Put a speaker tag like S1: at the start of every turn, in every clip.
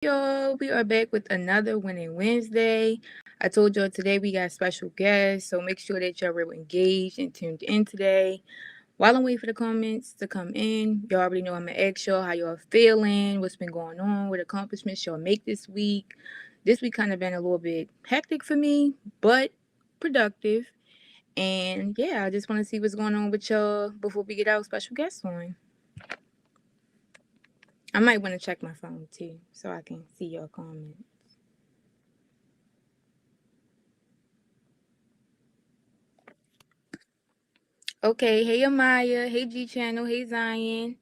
S1: Y'all, we are back with another Winning Wednesday. I told y'all today we got special guests, so make sure that y'all were engaged and tuned in today. While I'm waiting for the comments to come in, y'all already know I'm gonna ask y'all how y'all feeling, what's been going on, what accomplishments y'all make this week. This week kind of been a little bit hectic for me, but productive. And yeah, I just want to see what's going on with y'all before we get our special guests on. I might want to check my phone too, so I can see your comments. Okay, hey Amaya, hey G Channel, hey Zion,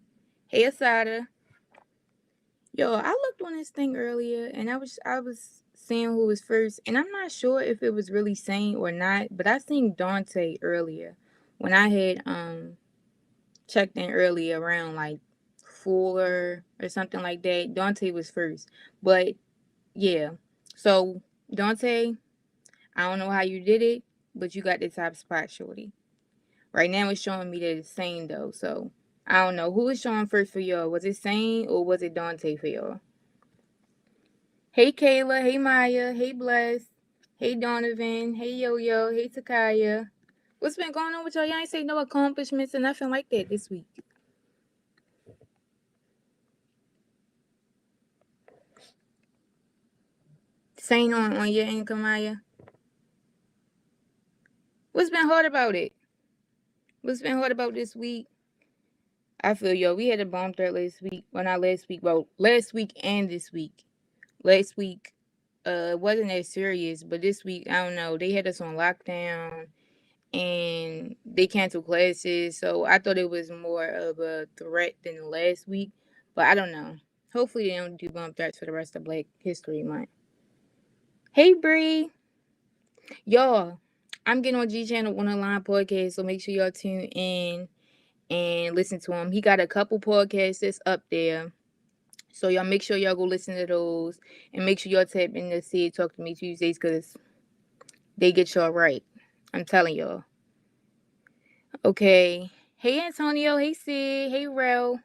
S1: hey Asada. Yo, I looked on this thing earlier and I was seeing who was first, and I'm not sure if it was really saying or not, but I seen Dante earlier when I had checked in earlier around like 4 or something like that. Dante was first. But yeah. So Dante, I don't know how you did it, but you got the top spot, shorty. Right now it's showing me that it's Sane though, so I don't know. Who was showing first for y'all? Was it Sane or was it Dante for y'all? Hey Kayla, hey Maya, hey Bless, hey Donovan, hey Yo Yo, hey Takaya. What's been going on with y'all? Y'all ain't say no accomplishments or nothing like that this week. Sane on your income, Maya. What's been hard about it? What's been hard about this week? I feel yo, we had a bomb threat last week. Well, not last week, well, last week and this week. Last week, wasn't as serious, but this week, I don't know. They had us on lockdown and they canceled classes, so I thought it was more of a threat than the last week. But I don't know. Hopefully, they don't do bomb threats for the rest of Black History Month. Hey, Bree, y'all. I'm getting on G Channel on a line podcast, so make sure y'all tune in and listen to him. He got a couple podcasts that's up there. So y'all make sure y'all go listen to those and make sure y'all tap in to see Talk to Me Tuesdays because they get y'all right. I'm telling y'all. Okay. Hey Antonio. Hey Sid. Hey Rel.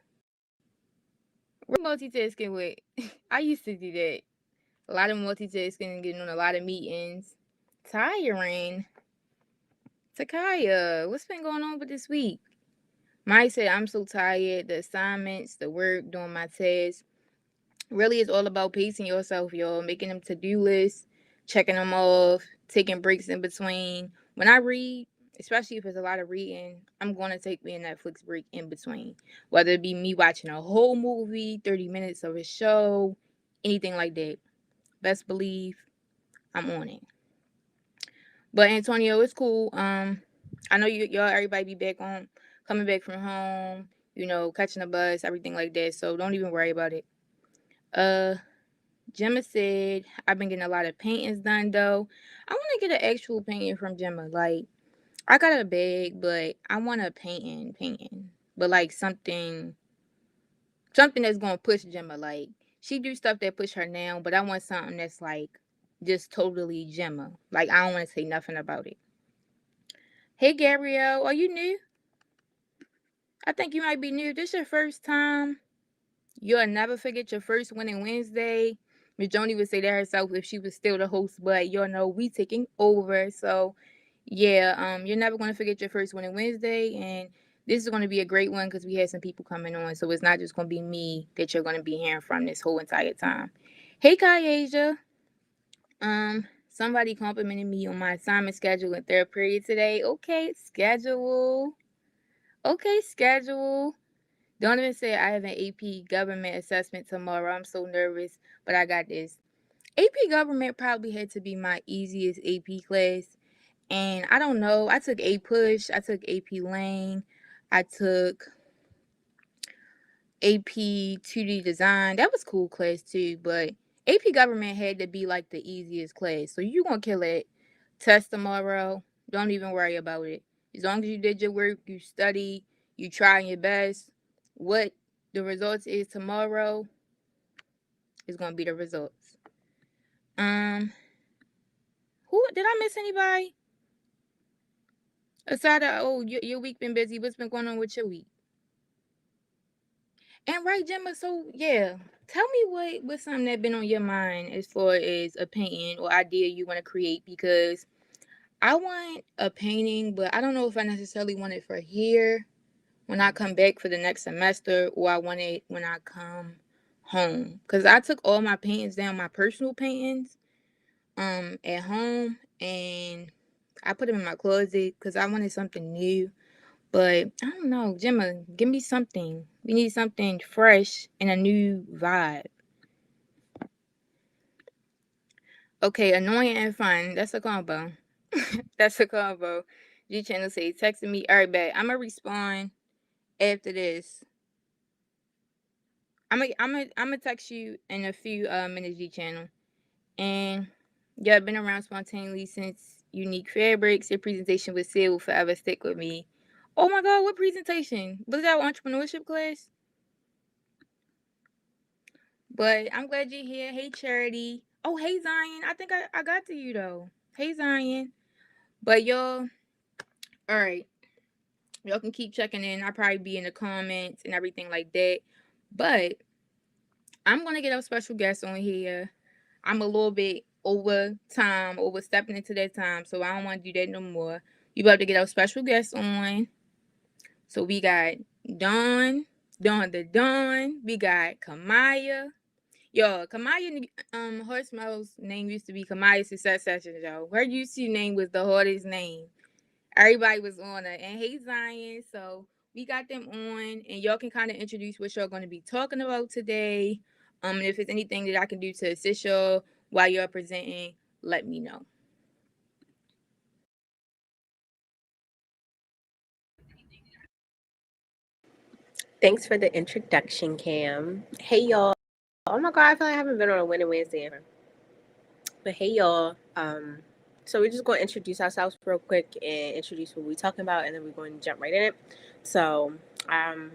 S1: We're multitasking with. I used to do that. A lot of multitasking and getting on a lot of meetings. Tiring. Takaya, what's been going on with this week? Mike said, I'm so tired. The assignments, the work, doing my tests. Really, it's all about pacing yourself, y'all. Making them to-do lists, checking them off, taking breaks in between. When I read, especially if it's a lot of reading, I'm going to take me a Netflix break in between. Whether it be me watching a whole movie, 30 minutes of a show, anything like that. Best believe I'm on it. But Antonio, it's cool. I know y'all everybody be back on, coming back from home, catching a bus, everything like that. So don't even worry about it. Gemma said, I've been getting a lot of paintings done though. I want to get an actual painting from Gemma. Like, I got a bag, but I want a painting. But like something that's gonna push Gemma. Like, she do stuff that push her now, but I want something that's like just totally Gemma. Like, I don't want to say nothing about it. Hey Gabrielle, are you new? I think you might be new. This your first time. You'll never forget your first Winning Wednesday. Miss Joni would say that herself if she was still the host, but y'all know we taking over. So yeah, you're never gonna forget your first Winning Wednesday, and this is gonna be a great one because we had some people coming on, so it's not just gonna be me that you're gonna be hearing from this whole entire time. Hey Kyasia. Somebody complimented me on my assignment schedule in third period today. Okay, schedule. Okay, schedule. Donovan said I have an AP government assessment tomorrow. I'm so nervous, but I got this. AP government probably had to be my easiest AP class. And I don't know. I took A Push. I took AP Lang. I took AP 2D Design. That was cool class too. But AP government had to be like the easiest class. So you gonna kill it. Test tomorrow. Don't even worry about it. As long as you did your work, you study, you try your best. What the results is tomorrow is gonna be the results. Who did I miss anybody? Aside of your week been busy. What's been going on with your week? And right, Gemma. So yeah, Tell me what's something that been on your mind as far as a painting or idea you want to create, because I want a painting, but I don't know if I necessarily want it for here when I come back for the next semester, or I want it when I come home. Cause I took all my paintings down, my personal paintings, at home, and I put them in my closet because I wanted something new. But I don't know, Gemma, give me something. We need something fresh and a new vibe. Okay, annoying and fun. That's a combo. That's a combo. G Channel say texting me. All right, bet. I'm gonna respond after this. I'm gonna text you in a few minutes, G Channel. And yeah, I've been around spontaneously since Unique Fabrics. Your presentation with Sid will forever stick with me. Oh my God, what presentation? Was that entrepreneurship class? But I'm glad you're here. Hey, Charity. Oh, hey, Zion. I think I got to you though. Hey, Zion. But y'all, all right. Y'all can keep checking in. I'll probably be in the comments and everything like that. But I'm gonna get a special guest on here. I'm a little bit over time, overstepping into that time, so I don't want to do that no more. You about to get our special guest on. So we got Dawn, Dawn the Dawn. We got Kamaya. Yo, Kamaya, her smells name used to be Kamaya Success Sessions, yo. Her YouTube name was the hardest name. Everybody was on it. And hey, Zion. So we got them on, and y'all can kind of introduce what y'all going to be talking about today. And if there's anything that I can do to assist y'all while you're presenting, let me know.
S2: Thanks for the introduction, Cam. Hey, y'all. Oh my God, I feel like I haven't been on a Winning Wednesday ever. But hey, y'all. So we're just going to introduce ourselves real quick and introduce what we're talking about, and then we're going to jump right in it. So, um,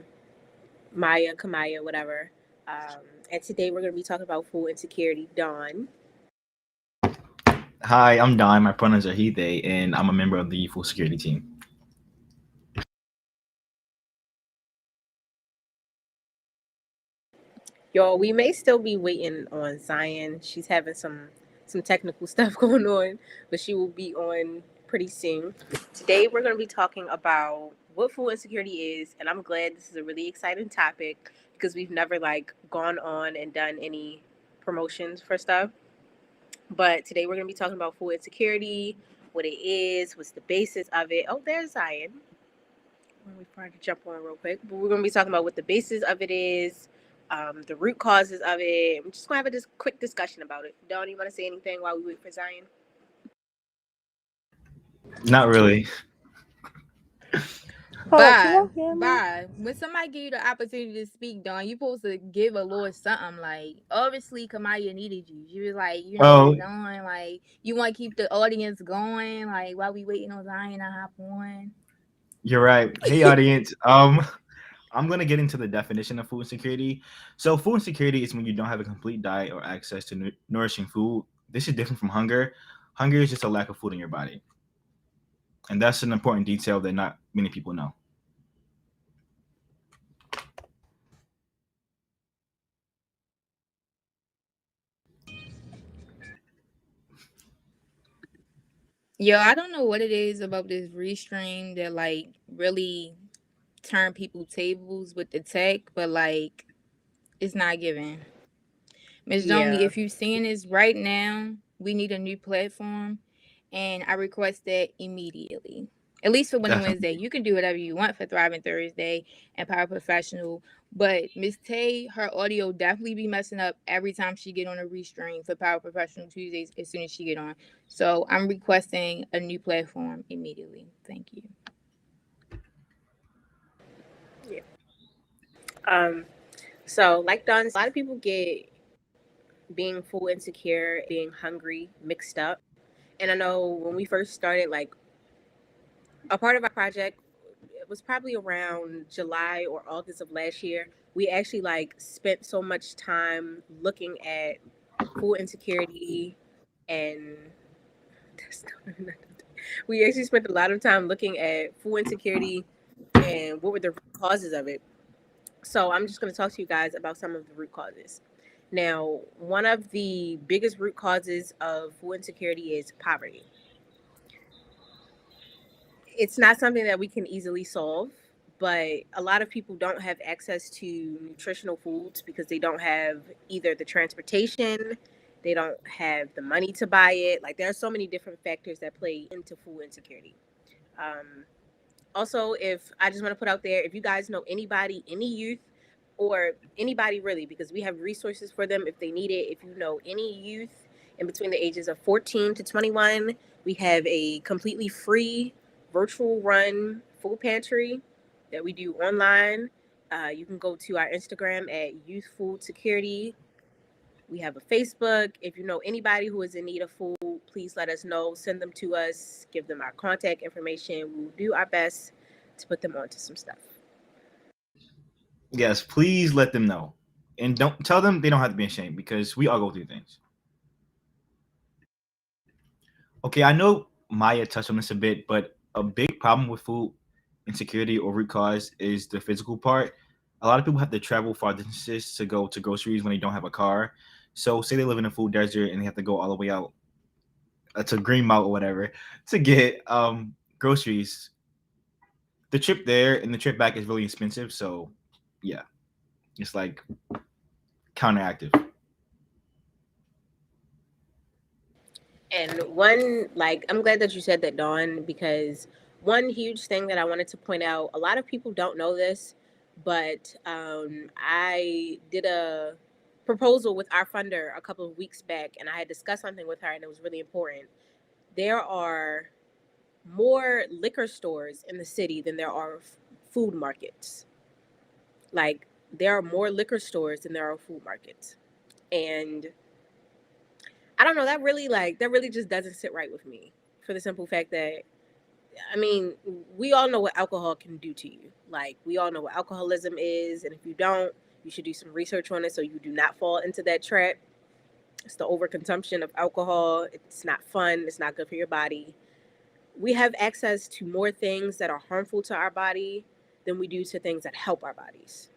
S2: Maya, Kamaya, whatever. And today we're going to be talking about food insecurity. Dawn.
S3: Hi, I'm Don. My pronouns are he, they, and I'm a member of the full security team.
S2: Y'all, we may still be waiting on Zion. She's having some technical stuff going on, but she will be on pretty soon. Today we're going to be talking about what food insecurity is, and I'm glad this is a really exciting topic because we've never like gone on and done any promotions for stuff. But today we're going to be talking about food insecurity, what it is, what's the basis of it. Oh, there's Zion. We tried to jump on real quick, but we're going to be talking about what the basis of it is, the root causes of it. I'm just going to have a quick discussion about it. Dawn, you want to say anything while we wait for Zion?
S3: Not really.
S2: Oh, can
S1: Bye.
S2: y'all hear me?
S1: Bye. When somebody give you the opportunity to speak, Dawn, you supposed to give a little something. Like, obviously, Kamaya needed you. She was like,
S3: Oh,
S1: Dawn, like, you want to keep the audience going, like, while we waiting on Zion to hop on.
S3: you're right. Hey, audience. I'm gonna get into the definition of food insecurity. So, food insecurity is when you don't have a complete diet or access to nourishing food. This is different from hunger. Hunger is just a lack of food in your body, and that's an important detail that not many people know.
S1: Yo, I don't know what it is about this restream that, like, really turn people tables with the tech, but, like, it's not giving. Miss Donley,
S2: Yeah.
S1: if you seeing this right now, we need a new platform, and I request that immediately. At least for Winning Wednesday.
S3: Definitely.
S1: You can do whatever you want for Thriving Thursday and Power Professional. But Miss Tay, her audio definitely be messing up every time she get on a restream for Power Professional Tuesdays as soon as she get on. So I'm requesting a new platform immediately. Thank you.
S2: Yeah. Um. So, like Dawn, a lot of people get being food insecure, being hungry mixed up. And I know when we first started, like a part of our project, it was probably around July or August of last year. We actually like spent so much time looking at food insecurity and we actually spent a lot of time looking at food insecurity and what were the root causes of it. So I'm just going to talk to you guys about some of the root causes. Now, one of the biggest root causes of food insecurity is poverty. It's not something that we can easily solve, but a lot of people don't have access to nutritional foods because they don't have either the transportation, they don't have the money to buy it. Like, there are so many different factors that play into food insecurity. Um, Also, if I just want to put out there, if you guys know anybody, any youth, or anybody really, because we have resources for them if they need it. If you know any youth in between the ages of 14 to 21, we have a completely free virtual run food pantry that we do online. You can go to our Instagram at Youth Food Security. We have a Facebook. If you know anybody who is in need of food, please let us know. Send them to us. Give them our contact information. We'll do our best to put them onto some stuff.
S3: Yes, please let them know. And don't tell them they don't have to be ashamed because we all go through things. Okay, I know Maya touched on this a bit, but a big problem with food insecurity or root cause is the physical part. A lot of people have to travel far distances to go to groceries when they don't have a car. So, say they live in a food desert and they have to go all the way out to Green Mountain or whatever to get groceries. The trip there and the trip back is really expensive. So, yeah, it's like counteractive.
S2: And one, like, I'm glad that you said that, Dawn, because one huge thing that I wanted to point out, a lot of people don't know this, but I did a proposal with our funder a couple of weeks back, and I had discussed something with her, and it was really important. There are more liquor stores in the city than there are food markets. Like, there are more liquor stores than there are food markets. And I don't know, that really just doesn't sit right with me, for the simple fact that, I mean, we all know what alcohol can do to you. Like, we all know what alcoholism is, and if you don't, you should do some research on it so you do not fall into that trap. It's the overconsumption of alcohol. It's not fun. It's not good for your body. We have access to more things that are harmful to our body than we do to things that help our bodies.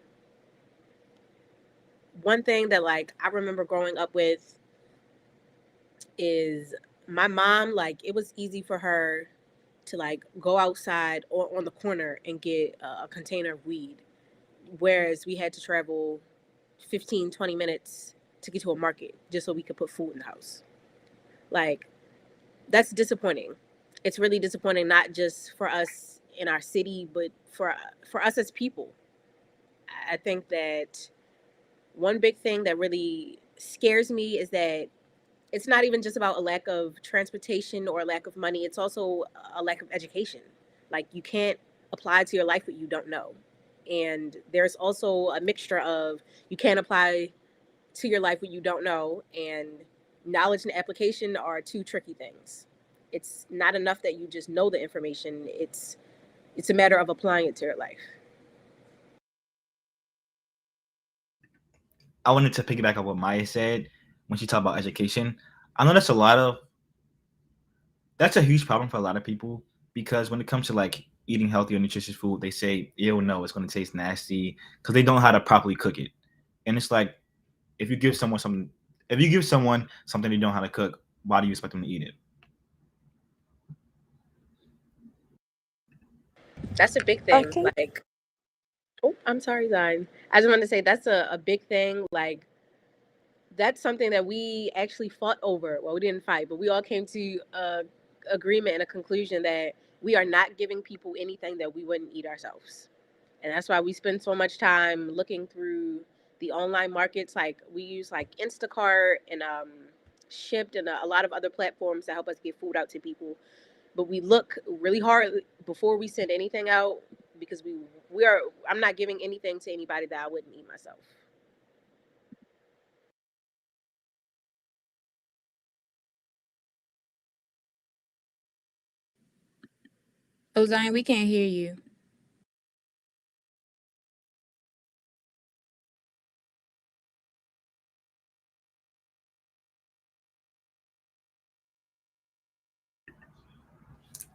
S2: One thing that, like, I remember growing up with is my mom, like, it was easy for her to, like, go outside or on the corner and get a container of weed, whereas we had to travel 15, 20 minutes to get to a market just so we could put food in the house. Like, that's disappointing. It's really disappointing, not just for us in our city, but for us as people. I think that one big thing that really scares me is that it's not even just about a lack of transportation or a lack of money. It's also a lack of education. Like, you can't apply to your life what you don't know. And there's also a mixture of, you can't apply to your life what you don't know, and knowledge and application are two tricky things. It's not enough that you just know the information. It's a matter of applying it to your life.
S3: I wanted to piggyback on what Maya said when she talked about education. I know that's a huge problem for a lot of people because when it comes to like eating healthy or nutritious food, they say, "Ew, no, it's going to taste nasty," because they don't know how to properly cook it. And it's like if you give someone something, if you give someone something they don't know how to cook, why do you expect them to eat it?
S2: That's a big thing.
S1: Okay.
S2: Like, oh, I'm sorry, Zion. I just want to say that's a big thing. Like, that's something that we actually fought over. Well, we didn't fight, but we all came to a agreement and a conclusion that we are not giving people anything that we wouldn't eat ourselves. And that's why we spend so much time looking through the online markets. Like, we use like Instacart and Shipped and a lot of other platforms to help us get food out to people. But we look really hard before we send anything out, because we are, I'm not giving anything to anybody that I wouldn't eat myself.
S1: Oh, Zion, we can't hear you.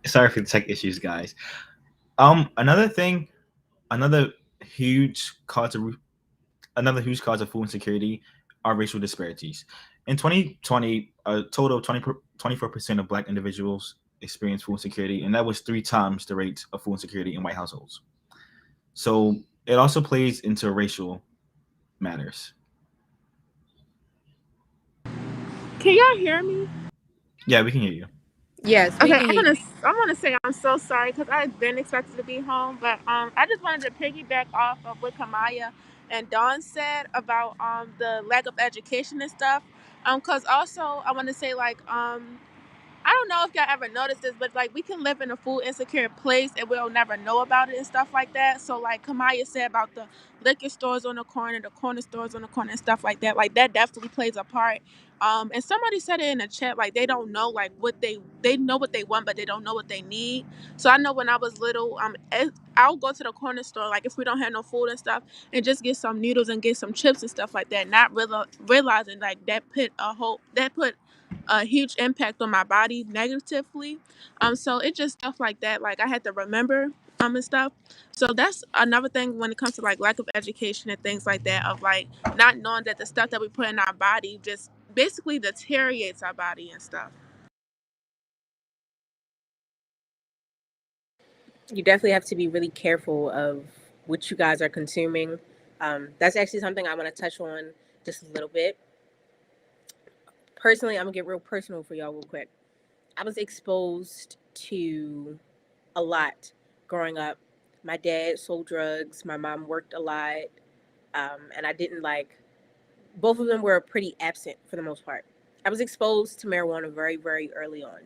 S3: Sorry for the tech issues, guys. Another thing, another huge cause of another huge cause of food insecurity are racial disparities. In 2020, a total of 24% of Black individuals experienced food insecurity, and that was 3 times the rate of food insecurity in white households. So it also plays into racial matters.
S4: Can y'all hear me?
S3: Yeah, we can hear you.
S1: Yes, we
S4: Okay,
S1: can hear you.
S4: I'm gonna say I'm so sorry because I've been expected to be home, but I just wanted to piggyback off of what Kamaya and Dawn said about the lack of education and stuff. Cause also I want to say like I don't know if y'all ever noticed this, but like we can live in a food insecure place and we'll never know about it and stuff like that. So like Kamaya said about the liquor stores on the corner stores on the corner and stuff like that definitely plays a part. And somebody said it in the chat, like they don't know like what they know what they want, but they don't know what they need. So I know when I was little, I'll go to the corner store like if we don't have no food and stuff, and just get some noodles and get some chips and stuff like that, not realizing like that put a huge impact on my body negatively. So it just stuff like that. Like I had to remember and stuff. So that's another thing when it comes to like lack of education and things like that, of like not knowing that the stuff that we put in our body just basically deteriorates our body and stuff.
S2: You definitely have to be really careful of what you guys are consuming. That's actually something I want to touch on just a little bit. Personally, I'm gonna get real personal for y'all real quick. I was exposed to a lot growing up. My dad sold drugs. My mom worked a lot, and I didn't like. Both of them were pretty absent for the most part. I was exposed to marijuana very, very early on,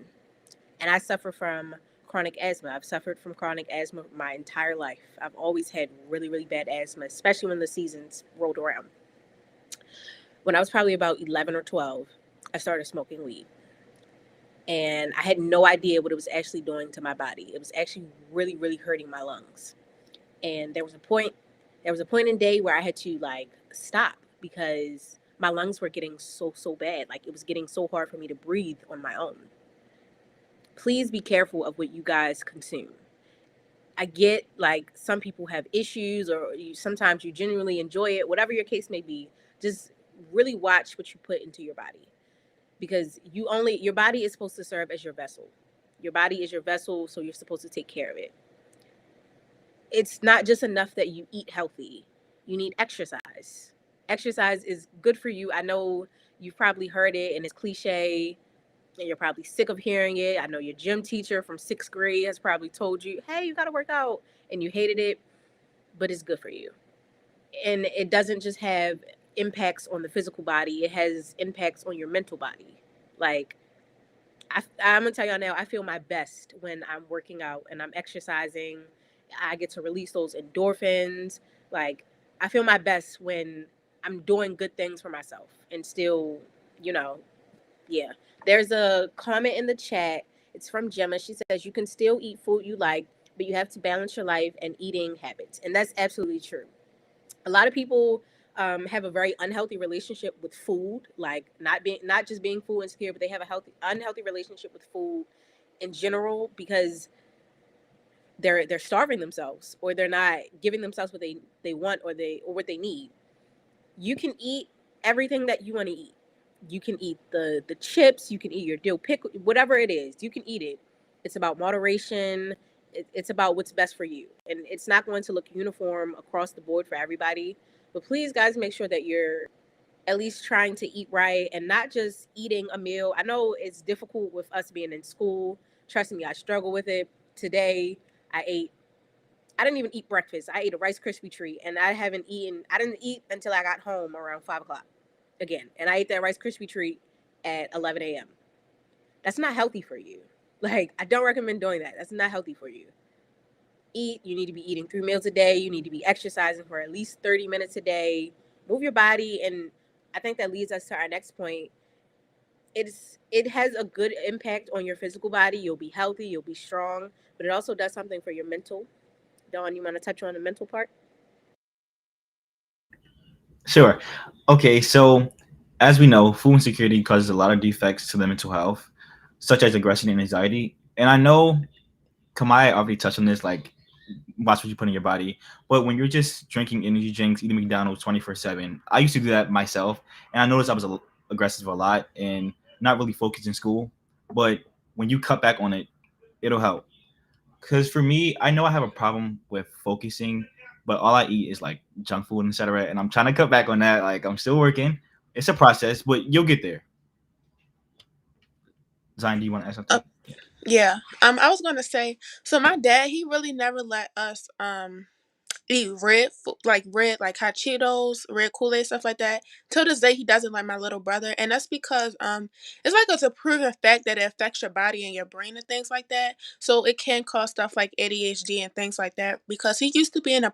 S2: and I suffer from chronic asthma. I've suffered from chronic asthma my entire life. I've always had really, really bad asthma, especially when the seasons rolled around. When I was probably about 11 or 12, I started smoking weed. And I had no idea what it was actually doing to my body. It was actually really, really hurting my lungs. And there was a point in day where I had to like stop because my lungs were getting so bad. Like it was getting so hard for me to breathe on my own. Please be careful of what you guys consume. I get like some people have issues or sometimes you genuinely enjoy it, whatever your case may be. Just really watch what you put into your body, because your body is supposed to serve as your vessel. Your body is your vessel, so you're supposed to take care of it. It's not just enough that you eat healthy. You need exercise. Exercise is good for you. I know you've probably heard it and it's cliche and you're probably sick of hearing it. I know your gym teacher from 6th grade has probably told you, hey, you got to work out, and you hated it, but it's good for you. And it doesn't just have impacts on the physical body, it has impacts on your mental body. Like, I'm gonna tell y'all now, I feel my best when I'm working out and I'm exercising. I get to release those endorphins. Like, I feel my best when I'm doing good things for myself and still, you know, yeah. There's a comment in the chat. It's from Gemma. She says, you can still eat food you like, but you have to balance your life and eating habits. And that's absolutely true. A lot of people have a very unhealthy relationship with food, like not just being food insecure, but they have a unhealthy relationship with food in general because they're starving themselves or they're not giving themselves what they want or what they need. You can eat everything that you want to eat. You can eat the chips, you can eat your dill pickle, whatever it is, you can eat it. It's about moderation. It's about what's best for you, and it's not going to look uniform across the board for everybody. But please, guys, make sure that you're at least trying to eat right and not just eating a meal. I know it's difficult with us being in school. Trust me, I struggle with it. Today, I ate I didn't even eat breakfast. I ate a Rice Krispie treat, and I didn't eat until I got home around 5 o'clock again. And I ate that Rice Krispie treat at 11 a.m. That's not healthy for you. Like, I don't recommend doing that. That's not healthy for you. You need to be eating 3 meals a day. You need to be exercising for at least 30 minutes a day. Move your body. And I think that leads us to our next point. It has a good impact on your physical body. You'll be healthy, you'll be strong, but it also does something for your mental. Dawn, you want to touch on the mental part?
S3: Sure. Okay, so as we know, food insecurity causes a lot of defects to the mental health, such as aggression and anxiety. And I know Kamai already touched on this. Like, watch what you put in your body. But when you're just drinking energy drinks, eating McDonald's 24/7, I used to do that myself, and I noticed I was aggressive a lot and not really focused in school. But when you cut back on it, it'll help. Because for me, I know I have a problem with focusing, but all I eat is like junk food, etc. And I'm trying to cut back on that. Like I'm still working. It's a process, but you'll get there. Zion, do you want to add
S4: Uh,
S3: something?
S4: yeah. I was gonna say, so my dad, he really never let us eat red, like hot Cheetos, red Kool-Aid, stuff like that. Till this day, he doesn't like my little brother, and that's because it's like it's a proven fact that it affects your body and your brain and things like that. So it can cause stuff like ADHD and things like that. Because he used to be in a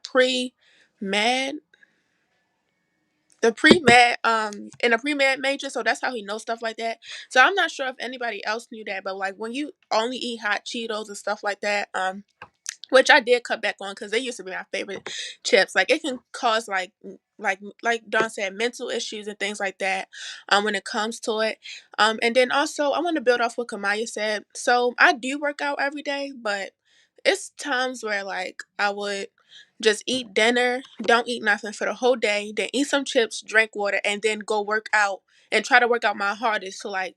S4: med, in a pre-med major, so that's how he knows stuff like that. So I'm not sure if anybody else knew that, but like when you only eat hot Cheetos and stuff like that, which I did cut back on because they used to be my favorite chips. Like it can cause like Dawn said, mental issues and things like that. When it comes to it. And then also I want to build off what Kamaya said. So I do work out every day, but it's times where like I would just eat dinner, don't eat nothing for the whole day, then eat some chips, drink water, and then go work out and try to work out my hardest to like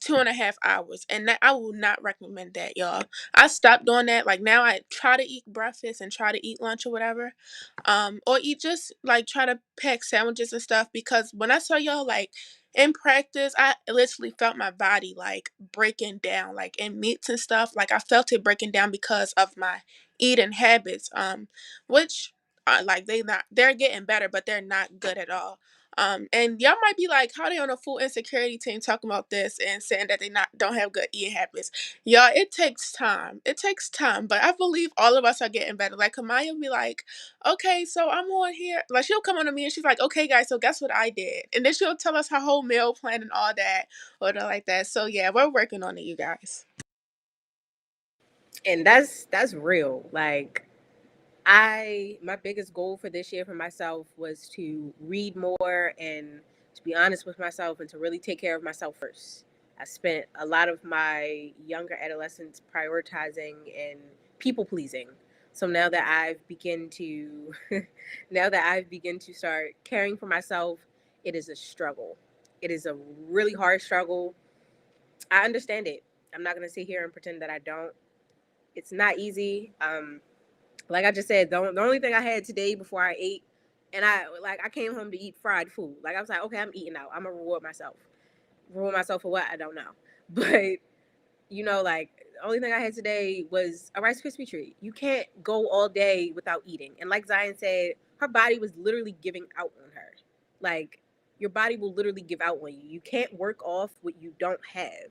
S4: 2.5 hours. And that I will not recommend that, y'all. I stopped doing that. Like now I try to eat breakfast and try to eat lunch or whatever. Or eat just like try to pack sandwiches and stuff because when I saw y'all like in practice, I literally felt my body like breaking down, like in meats and stuff. Like I felt it breaking down because of my eating habits. Which are like they're getting better, but they're not good at all. And y'all might be like, how they on a full insecurity team talking about this and saying that they not don't have good eating habits. Y'all, it takes time. It takes time, but I believe all of us are getting better. Like Kamaya will be like, okay, so I'm on here. Like she'll come on to me and she's like, okay, guys, so guess what I did, and then she'll tell us her whole meal plan and all that, or like that. So yeah, we're working on it, you guys.
S2: And that's real. Like my biggest goal for this year for myself was to read more and to be honest with myself and to really take care of myself first. I spent a lot of my younger adolescence prioritizing and people pleasing. So now that I've begun to now that I've begun to start caring for myself, it is a struggle. It is a really hard struggle. I understand it. I'm not going to sit here and pretend that I don't. It's not easy. Like I just said, the only thing I had today before I ate, and I came home to eat fried food. Like I was like, okay, I'm eating out. I'm gonna reward myself. Reward myself for what? I don't know. But like the only thing I had today was a Rice Krispie treat. You can't go all day without eating. And like Zion said, her body was literally giving out on her. Like your body will literally give out on you. You can't work off what you don't have.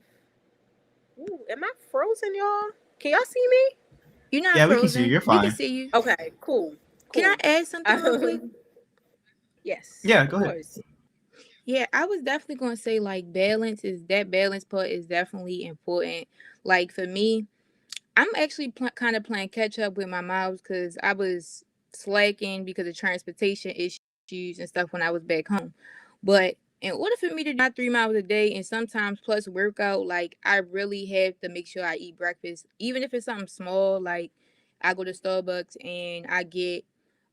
S2: Ooh, am I frozen, y'all? Can y'all see me?
S1: You're not
S3: Yeah, we can see you.
S1: frozen.
S3: You're
S1: We can
S3: fine.
S1: see you.
S2: Okay, cool,
S1: Can I
S2: cool.
S1: add something real quick?
S2: Yes,
S3: Yeah,
S2: of
S3: go ahead.
S2: course.
S1: Yeah, I was definitely gonna say like balance part is definitely important. Like for me, I'm actually kind of playing catch up with my miles because I was slacking because of transportation issues and stuff when I was back home. But in order for me to do my 3 miles a day and sometimes plus workout, like I really have to make sure I eat breakfast, even if it's something small. Like I go to Starbucks and I get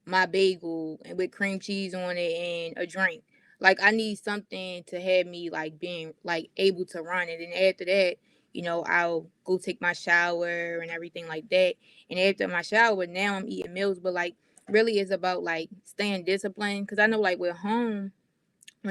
S1: my bagel and with cream cheese on it and a drink. Like I need something to have me like being like able to run it. And after that, I'll go take my shower and everything like that. And after my shower, now I'm eating meals, but like really it's about like staying disciplined. Cause I know like when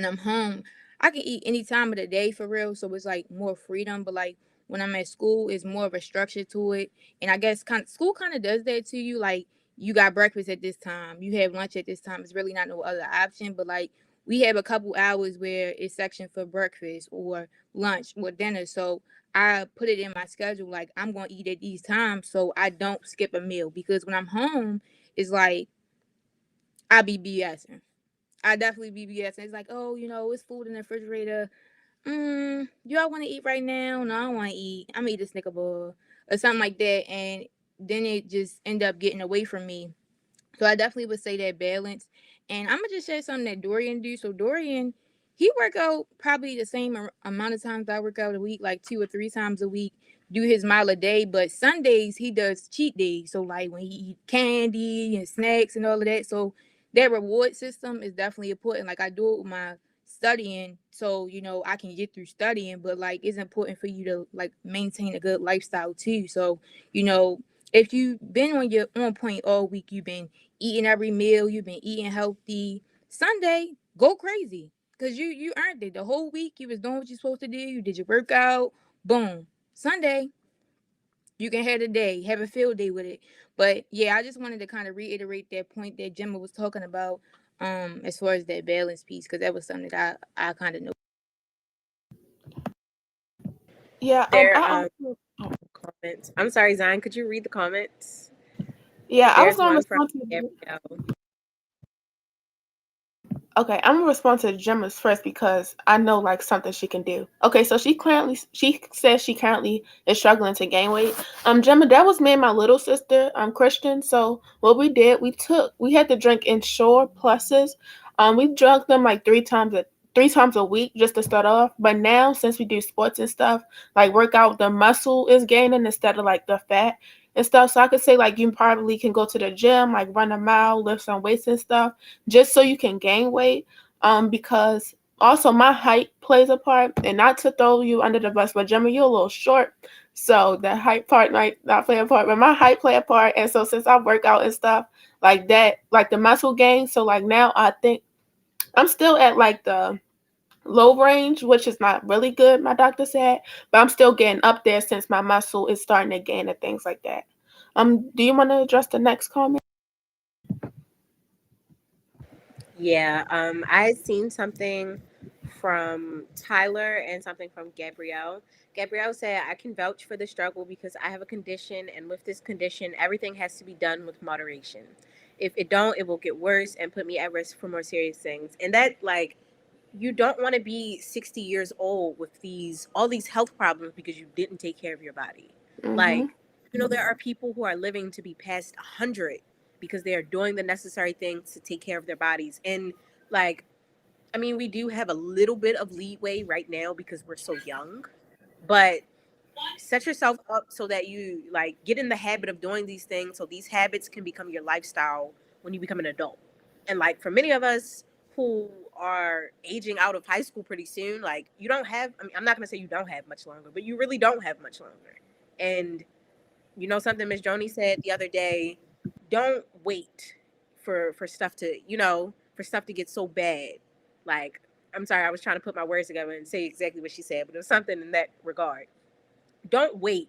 S1: I'm home, I can eat any time of the day for real. So it's like more freedom. But like when I'm at school, it's more of a structure to it. And I guess school kind of does that to you. Like you got breakfast at this time, you have lunch at this time. It's really not no other option. But like we have a couple hours where it's section for breakfast or lunch or dinner. So I put it in my schedule. Like I'm gonna eat at these times, so I don't skip a meal. Because when I'm home, it's like I be BSing. I definitely BBS. And it's like, oh, it's food in the refrigerator. Y'all want to eat right now? No, I don't want to eat. I'm gonna eat a Snicker bar or something like that, and then it just end up getting away from me. So I definitely would say that balance. And I'm gonna just share something that Dorian do. So Dorian, he work out probably the same amount of times I work out a week, like 2 or 3 times a week. do his mile a day, but Sundays he does cheat days. So like when he eat candy and snacks and all of that. So that reward system is definitely important. Like I do it with my studying, so I can get through studying, but like it's important for you to like maintain a good lifestyle too. So you know if you've been on your on point all week, you've been eating every meal, you've been eating healthy. Sunday, go crazy. Cause you earned it. The whole week you was doing what you're supposed to do. You did your workout. Boom. Sunday, you can have a day, have a field day with it. But yeah, I just wanted to kind of reiterate that point that Gemma was talking about, as far as that balance piece, because that was something that I kind of know.
S4: Yeah,
S2: There
S4: I also,
S2: comments. I'm sorry, Zion. Could you read the comments?
S4: yeah, I was
S2: There's
S4: gonna
S2: one from
S4: respond to.
S2: Gabrielle.
S4: Okay, I'm gonna respond to Gemma's first because I know like something she can do. Okay, so she says she currently is struggling to gain weight. Gemma, that was me and my little sister. I'm Christian, so what we did, we had to drink Ensure Pluses. We drank them like three times a week just to start off. But now since we do sports and stuff, like workout, the muscle is gaining instead of like the fat and stuff. So I could say like you probably can go to the gym, like run a mile, lift some weights and stuff just so you can gain weight. Because also my height plays a part, and not to throw you under the bus, but Gemma, you're a little short, so the height part might not play a part, but my height play a part. And so since I work out and stuff like that, like the muscle gain, so like now I think I'm still at like the low range, which is not really good, my doctor said, but I'm still getting up there since my muscle is starting to gain and things like that. Do you want to address the next comment?
S2: Yeah, I had seen something from Tyler and something from Gabrielle. Gabrielle said, I can vouch for the struggle because I have a condition, and with this condition, everything has to be done with moderation. If it don't, it will get worse and put me at risk for more serious things. And that, like, you don't want to be 60 years old with all these health problems because you didn't take care of your body.
S4: Mm-hmm.
S2: Like, there are people who are living to be past 100 because they are doing the necessary things to take care of their bodies. And like, I mean, we do have a little bit of leeway right now because we're so young, but set yourself up so that you like get in the habit of doing these things so these habits can become your lifestyle when you become an adult. And like for many of us who are aging out of high school pretty soon, like you don't have, I mean, I'm not going to say you don't have much longer, but you really don't have much longer. And something Miss Joni said the other day, don't wait for stuff to, for stuff to get so bad. Like, I'm sorry, I was trying to put my words together and say exactly what she said, but it was something in that regard. Don't wait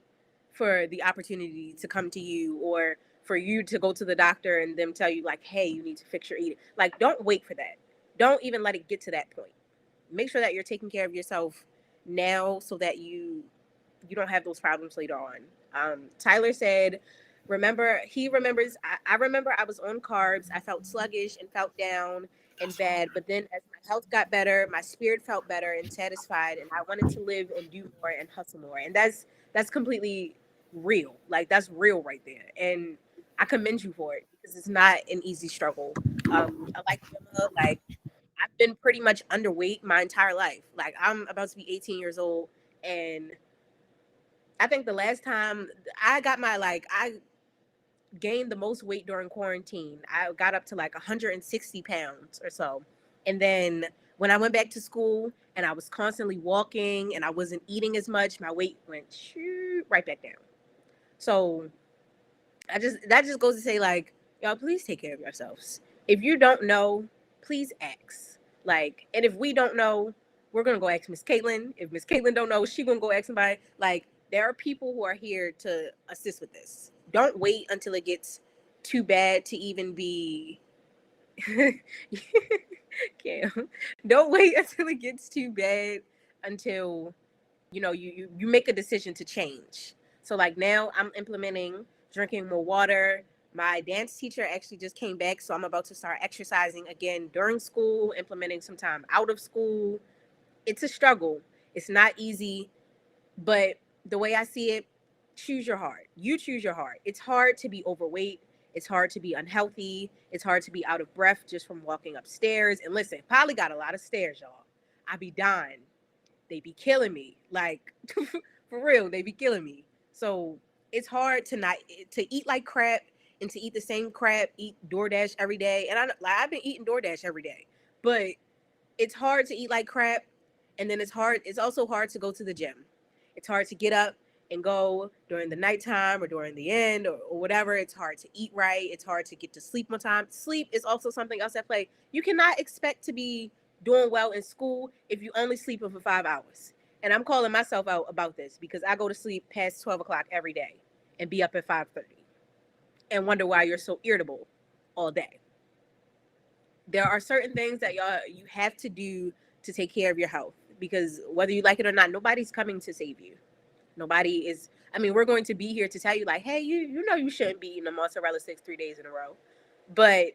S2: for the opportunity to come to you or for you to go to the doctor and them tell you like, hey, you need to fix your eating. Like, don't wait for that. Don't even let it get to that point. Make sure that you're taking care of yourself now so that you don't have those problems later on. Tyler said, he remembers, I remember I was on carbs. I felt sluggish and felt down and bad. But then as my health got better, my spirit felt better and satisfied. And I wanted to live and do more and hustle more. And that's completely real. Like, that's real right there. And I commend you for it because it's not an easy struggle. I like Gemma, like, I've been pretty much underweight my entire life. Like, I'm about to be 18 years old, and I think the last time I gained the most weight during quarantine. I got up to like 160 pounds or so. And then when I went back to school and I was constantly walking and I wasn't eating as much, my weight went right back down. So that just goes to say, like, y'all, please take care of yourselves. If you don't know, please ask. Like, and if we don't know, we're gonna go ask Miss Caitlin. If Miss Caitlin don't know, she gonna go ask somebody. Like, there are people who are here to assist with this. Don't wait until it gets too bad to even be. Cam, don't wait until it gets too bad until you make a decision to change. So like now I'm implementing drinking more water. My dance teacher actually just came back, so I'm about to start exercising again during school, implementing some time out of school. It's a struggle. It's not easy, but the way I see it, choose your heart. You choose your heart. It's hard to be overweight. It's hard to be unhealthy. It's hard to be out of breath just from walking upstairs. And listen, Polly got a lot of stairs, y'all. I be dying. They be killing me. Like, for real, they be killing me. So it's hard to eat like crap and to eat the same crap, eat DoorDash every day. And I've been eating DoorDash every day, but it's hard to eat like crap, and then it's also hard to go to the gym. It's hard to get up and go during the nighttime or during the end, or whatever. It's hard to eat right. It's hard to get to sleep on time. Sleep is also something else at play. You cannot expect to be doing well in school if you only sleeping for 5 hours. And I'm calling myself out about this because I go to sleep past 12 o'clock every day and be up at 5:30 and wonder why you're so irritable all day. There are certain things that you have to do to take care of your health, because whether you like it or not, nobody's coming to save you. Nobody is. I mean, we're going to be here to tell you, like, hey, you know you shouldn't be eating a mozzarella sticks 3 days in a row, but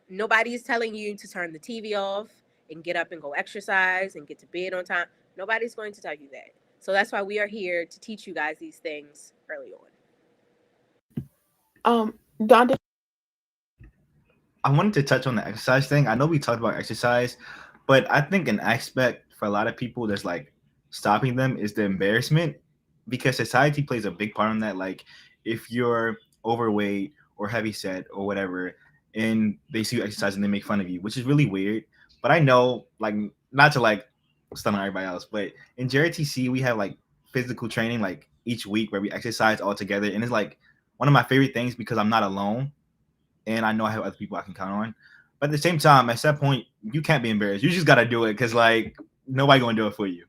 S2: nobody is telling you to turn the TV off and get up and go exercise and get to bed on time. Nobody's going to tell you that. So that's why we are here to teach you guys these things early on.
S4: Don,
S3: I wanted to touch on the exercise thing. I know we talked about exercise, but I think an aspect for a lot of people that's like stopping them is the embarrassment, because society plays a big part in that. Like, if you're overweight or heavy set or whatever, and they see you exercise and they make fun of you, which is really weird. But I know, like, not to like stun on everybody else, but in JRTC we have like physical training like each week where we exercise all together, and it's like one of my favorite things because I'm not alone and I know I have other people I can count on. But at the same time, at that point, you can't be embarrassed. You just gotta do it because like nobody gonna do it for you.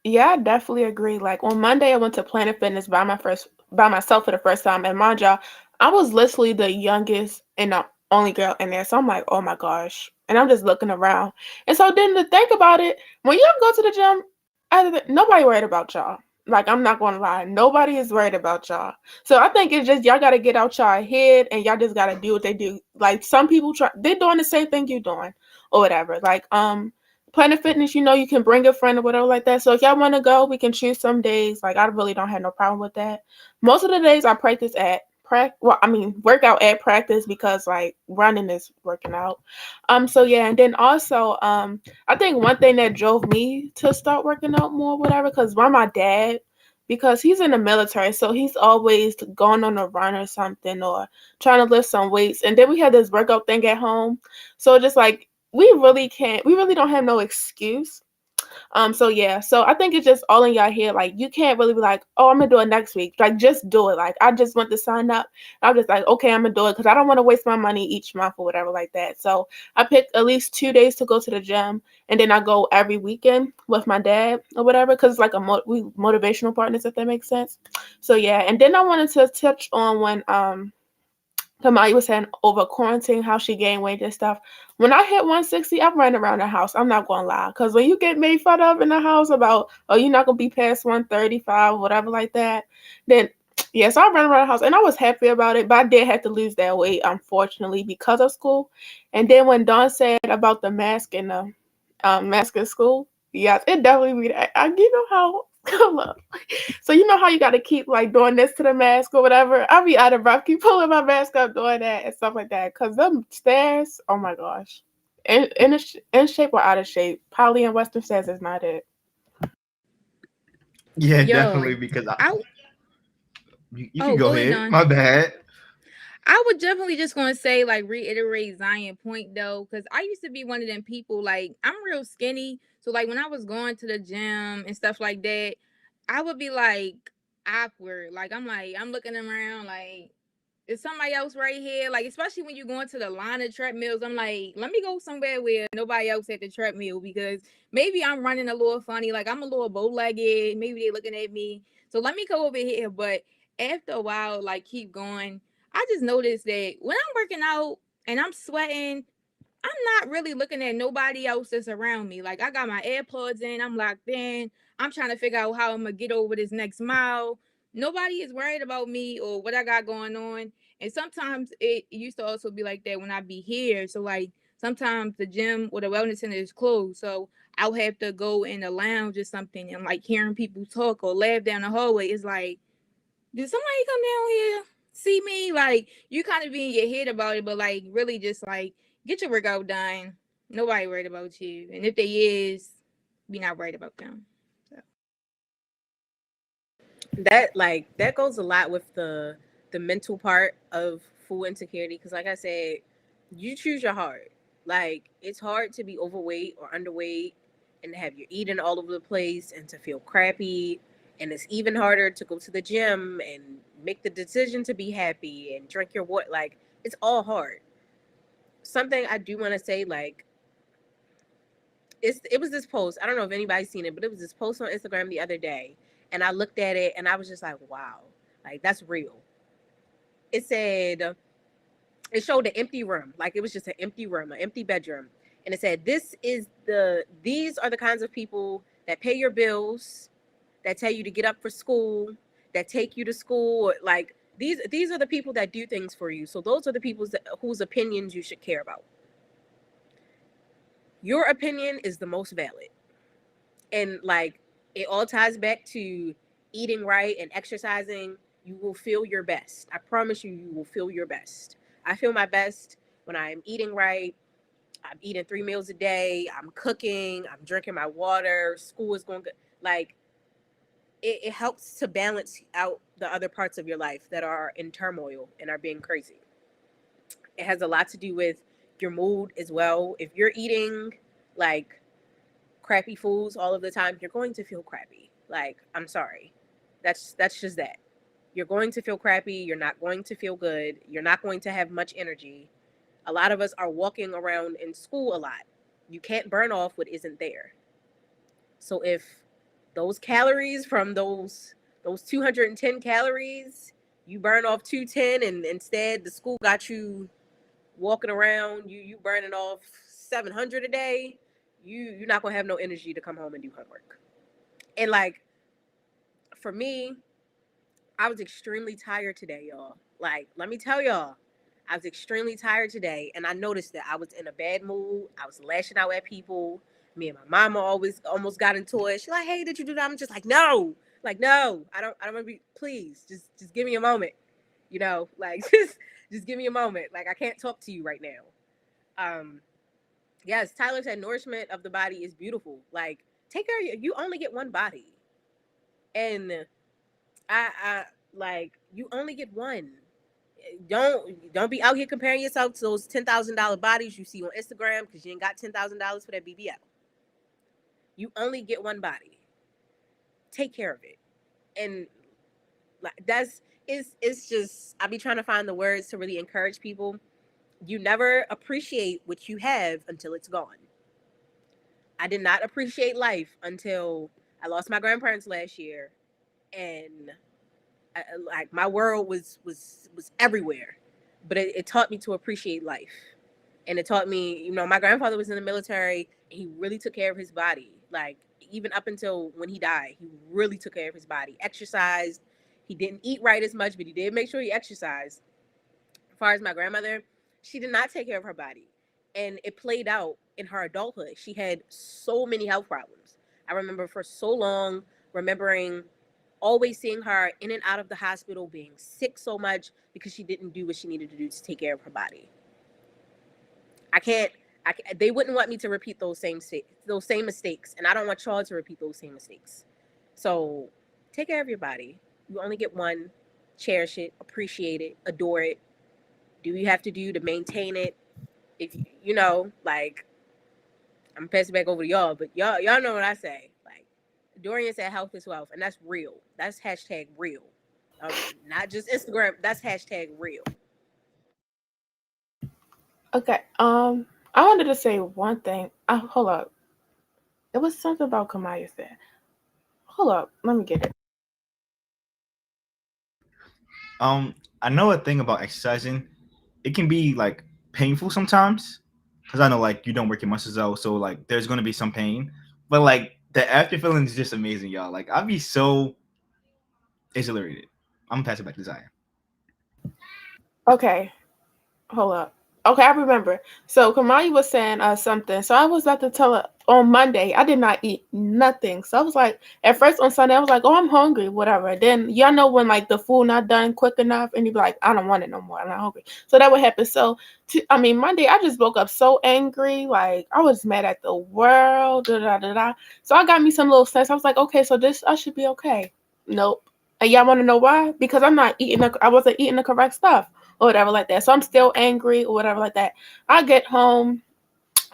S4: yeah, I definitely agree. Like on Monday, I went to Planet Fitness by myself for the first time, and mind y'all, I was literally the youngest and the only girl in there. So I'm like, oh my gosh, and I'm just looking around. And so then to think about it, when you go to the gym, nobody worried about y'all. Like I'm not gonna lie, nobody is worried about y'all. So I think it's just y'all gotta get out y'all head and y'all just gotta do what they do. Like some people they're doing the same thing you're doing or whatever. Like Planet Fitness, you can bring a friend or whatever like that. So if y'all want to go, we can choose some days. Like I really don't have no problem with that. Most of the days I work out at practice because like running is working out. So yeah, and then also I think one thing that drove me to start working out more, whatever, because my dad, because he's in the military, so he's always going on a run or something or trying to lift some weights. And then we had this workout thing at home, so just like we really don't have no excuse. So yeah, so I think it's just all in y'all head. Like you can't really be like, oh, I'm gonna do it next week. Like just do it. Like I just want to sign up. I'm just like, okay, I'm gonna do it because I don't want to waste my money each month or whatever like that. So I pick at least 2 days to go to the gym, and then I go every weekend with my dad or whatever because it's like we motivational partners, if that makes sense. So yeah, and then I wanted to touch on when Kamali was saying over quarantine how she gained weight and stuff. When I hit 160, I'm running around the house. I'm not gonna lie, because when you get made fun of in the house about, oh, you're not gonna be past 135 or whatever like that, then yes, I ran around the house and I was happy about it. But I did have to lose that weight, unfortunately, because of school. And then when Dawn said about the mask and the mask in school, yes, it definitely be that. You know how. Look, so you know how you got to keep like doing this to the mask or whatever. I'll be out of breath, keep pulling my mask up, doing that and stuff like that. Cause them stairs, oh my gosh, in shape or out of shape, Poly and Western stairs is not it.
S3: Yeah,
S1: Yo,
S3: definitely. Because
S1: I
S3: you can
S1: oh,
S3: go
S1: go ahead,
S3: ahead.
S1: Don.
S3: My bad.
S1: I would definitely just gonna say like reiterate Zion point though, because I used to be one of them people like I'm real skinny. So like when I was going to the gym and stuff like that, I would be like awkward. Like I'm looking around like is somebody else right here? Like, especially when you're going to the line of treadmills, I'm like, let me go somewhere where nobody else at the treadmill because maybe I'm running a little funny. Like, I'm a little bow legged. Maybe they're looking at me. So let me go over here. But after a while, like, keep going. I just noticed that when I'm working out and I'm sweating, I'm not really looking at nobody else that's around me. Like I got my AirPods in, I'm locked in. I'm trying to figure out how I'm gonna get over this next mile. Nobody is worried about me or what I got going on. And sometimes it used to also be like that when I be here. So like sometimes the gym or the wellness center is closed. So I'll have to go in the lounge or something and like hearing people talk or laugh down the hallway. It's like did somebody come down here see me? Like you kind of be in your head about it, but like really just like get your workout done. Nobody worried about you, and if they is, be not worried about them. So.
S2: That goes a lot with the mental part of food insecurity, because like I said, you choose your heart. Like, it's hard to be overweight or underweight and to have your eating all over the place and to feel crappy, and it's even harder to go to the gym and make the decision to be happy and drink your water. Like, it's all hard. Something I do want to say, like, it was this post. I don't know if anybody's seen it, but it was this post on Instagram the other day, and I looked at it and I was just like, wow, like, that's real. It said, it showed an empty room, like it was just an empty room, an empty bedroom, and it said, these are the kinds of people that pay your bills, that tell you to get up for school, that take you to school. Like, these are the people that do things for you. So those are the people whose opinions you should care about. Your opinion is the most valid. And like, it all ties back to eating right and exercising. You will feel your best. I promise you, you will feel your best. I feel my best when I'm eating right. I'm eating 3 meals a day. I'm cooking. I'm drinking my water. School is going good. Like, it helps to balance out the other parts of your life that are in turmoil and are being crazy. It has a lot to do with your mood as well. If you're eating like crappy foods all of the time, you're going to feel crappy. Like, I'm sorry. That's just that. You're going to feel crappy. You're not going to feel good. You're not going to have much energy. A lot of us are walking around in school a lot. You can't burn off what isn't there. So if those calories from those 210 calories, you burn off 210, and instead the school got you walking around, you burning off 700 a day, you're not gonna have no energy to come home and do homework. And like, for me, I was extremely tired today, y'all. Like, let me tell y'all, I was extremely tired today, and I noticed that I was in a bad mood. I was lashing out at people. Me and my mama always almost got into it. She's like, "Hey, did you do that?" I'm just like, no, I don't want to be. Please, just give me a moment. Like, just give me a moment. Like, I can't talk to you right now. Yes, Tyler said nourishment of the body is beautiful. Like, take care of you. You only get one body, and I like, you only get one. Don't be out here comparing yourself to those $10,000 bodies you see on Instagram, because you ain't got $10,000 for that BBL. You only get one body. Take care of it. And like, it's just, I be trying to find the words to really encourage people. You never appreciate what you have until it's gone. I did not appreciate life until I lost my grandparents last year, and like, my world was everywhere. But it taught me to appreciate life, and it taught me, my grandfather was in the military, and he really took care of his body. Like, even up until when he died, he really took care of his body, exercised. He didn't eat right as much, but he did make sure he exercised. As far as my grandmother, she did not take care of her body, and it played out in her adulthood. She had so many health problems. I remember for so long remembering always seeing her in and out of the hospital, being sick so much because she didn't do what she needed to do to take care of her body. I can't. They wouldn't want me to repeat those same mistakes, and I don't want y'all to repeat those same mistakes. So take care of your body. You only get one. Cherish it, appreciate it, adore it. Do you have to do to maintain it? If like, I'm gonna pass it back over to y'all, but y'all know what I say. Like, Dorian said, "Health is wealth," and that's real. That's hashtag real. Not just Instagram. That's hashtag real.
S4: Okay. I wanted to say one thing. Hold up. It was something about Kamaya said. Hold up. Let me get it.
S3: I know a thing about exercising. It can be like painful sometimes, because I know, like, you don't work your muscles out, so like there's gonna be some pain. But like, the after feeling is just amazing, y'all. Like, I'd be so exhilarated. I'm gonna pass it back to Zion.
S4: Okay. Hold up. Okay, I remember. So Kamaya was saying something. So I was about to tell her on Monday I did not eat nothing. So I was like, at first on Sunday I was like, oh, I'm hungry, whatever. Then y'all know when like the food not done quick enough, and you be like, I don't want it no more. I'm not hungry. So that would happen. So Monday I just woke up so angry, like I was mad at the world. Da da da da. So I got me some little sense. I was like, okay, so this I should be okay. Nope. And y'all want to know why? Because I wasn't eating the correct stuff or whatever like that. So I'm still angry or whatever like that. I get home.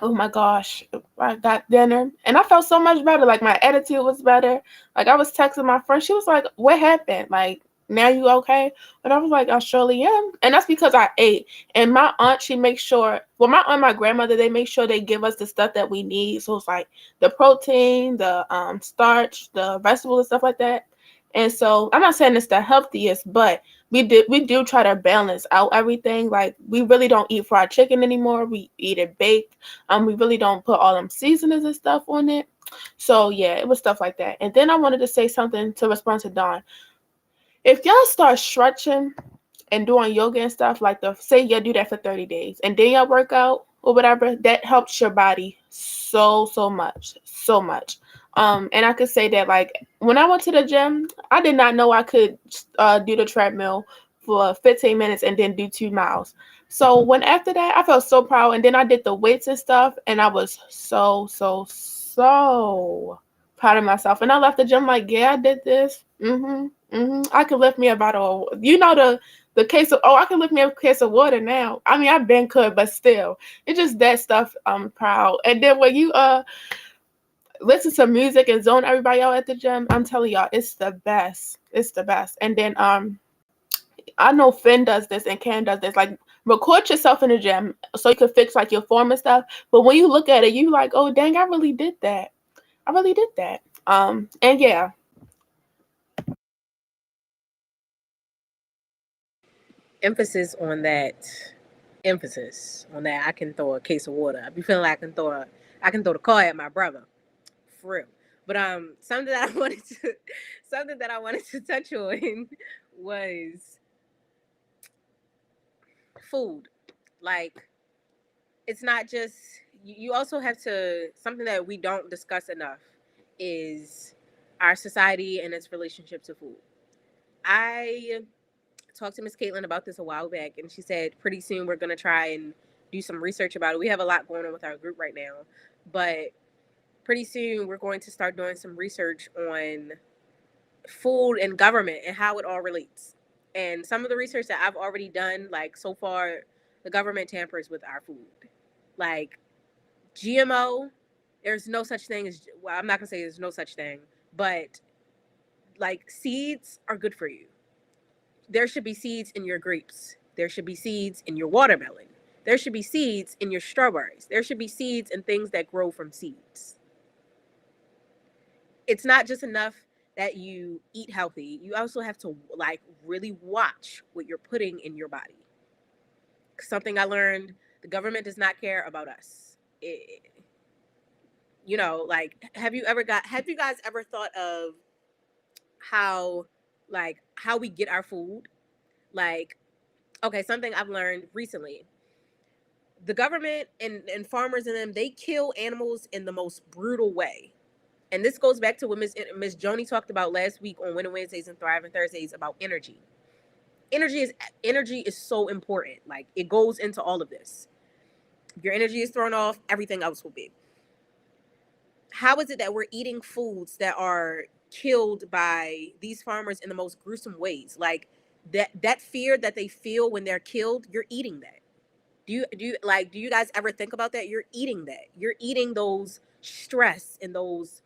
S4: Oh my gosh, I got dinner and I felt so much better. Like my attitude was better. Like I was texting my friend. She was like, "What happened? Like now you okay?" And I was like, "I surely am." And that's because I ate. And my aunt, she makes sure. Well, my aunt, and my grandmother, they make sure they give us the stuff that we need. So it's like the protein, the starch, the vegetables and stuff like that. And so I'm not saying it's the healthiest, but we do try to balance out everything. Like we really don't eat fried chicken anymore. We eat it baked. We really don't put all them seasonings and stuff on it. So yeah, it was stuff like that. And then I wanted to say something to respond to Dawn. If y'all start stretching and doing yoga and stuff, like the say you do that for 30 days and then y'all work out or whatever, that helps your body so much. So much. And I could say that like when I went to the gym, I did not know I could do the treadmill for 15 minutes and then do 2 miles. So when after that, I felt so proud. And then I did the weights and stuff, and I was so proud of myself. And I left the gym like, yeah, I did this. I could lift me a bottle of, the case of, I can lift me a case of water now. I mean, I've been could, but still, it's just that stuff. I'm proud. And then when you listen to music and zone everybody out at the gym, I'm telling y'all, it's the best. It's the best. And then I know Finn does this and Cam does this. Like record yourself in the gym so you can fix like your form and stuff. But when you look at it, you like, oh dang, I really did that. I really did that. And yeah.
S2: Emphasis on that. Emphasis on that. I can throw a case of water. I be feeling like I can throw the car at my brother, for real. But something that I wanted to touch on was food. Like it's not just you also have to something that we don't discuss enough is our society and its relationship to food. I talked to Miss Caitlin about this a while back, and she said pretty soon we're gonna try and do some research about it. We have a lot going on with our group right now, but pretty soon we're going to start doing some research on food and government and how it all relates. And some of the research that I've already done, like so far, the government tampers with our food. Like GMO, there's no such thing as, well, I'm not gonna say there's no such thing, but like seeds are good for you. There should be seeds in your grapes. There should be seeds in your watermelon. There should be seeds in your strawberries. There should be seeds in things that grow from seeds. It's not just enough that you eat healthy. You also have to like really watch what you're putting in your body. Something I learned, the government does not care about us. Like have you guys ever thought of how how we get our food? Like, okay, something I've learned recently. The government and farmers and them, they kill animals in the most brutal way. And this goes back to what Miss Joni talked about last week on Winning Wednesdays and Thriving Thursdays about energy. Energy is so important. Like it goes into all of this. If your energy is thrown off, everything else will be. How is it that we're eating foods that are killed by these farmers in the most gruesome ways? Like that fear that they feel when they're killed, you're eating that. Do you guys ever think about that? You're eating that. You're eating those stress and those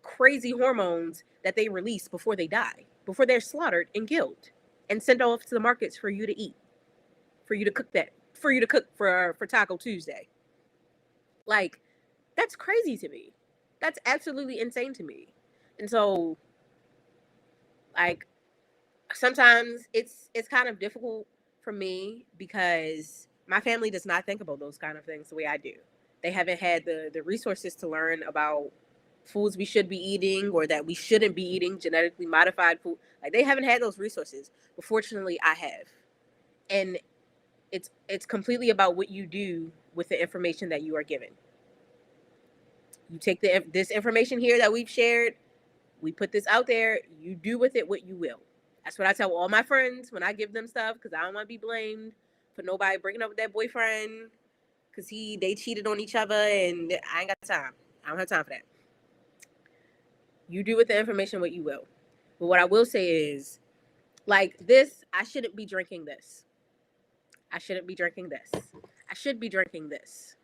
S2: crazy hormones that they release before they die, before they're slaughtered and killed and sent off to the markets for you to eat, for you to cook for Taco Tuesday. Like that's crazy to me. That's absolutely insane to me. And so like sometimes it's kind of difficult for me because my family does not think about those kind of things the way I do. They haven't had the resources to learn about foods we should be eating or that we shouldn't be eating, genetically modified food. Like they haven't had those resources. But fortunately I have. And it's completely about what you do with the information that you are given. You take this information here that we've shared, we put this out there, you do with it what you will. That's what I tell all my friends when I give them stuff, because I don't want to be blamed for nobody breaking up with that boyfriend because they cheated on each other, and I ain't got time. I don't have time for that. You do with the information what you will. But what I will say is, like this, I shouldn't be drinking this. I shouldn't be drinking this. I should be drinking this.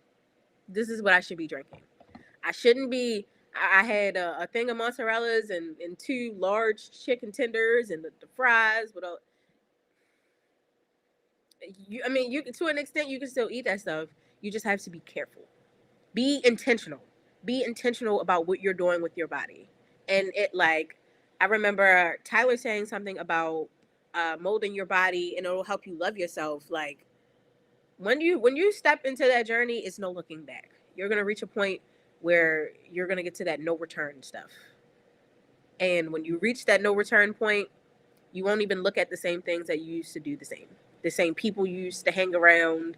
S2: This is what I should be drinking. I shouldn't be. I had a thing of mozzarella's and two large chicken tenders and the fries. With all, I mean, you to an extent you can still eat that stuff. You just have to be careful. Be intentional. Be intentional about what you're doing with your body. And it like, I remember Tyler saying something about molding your body and it'll help you love yourself. Like when you step into that journey, it's no looking back. You're gonna reach a point where you're gonna get to that no return stuff. And when you reach that no return point, you won't even look at the same things that you used to do the same people you used to hang around,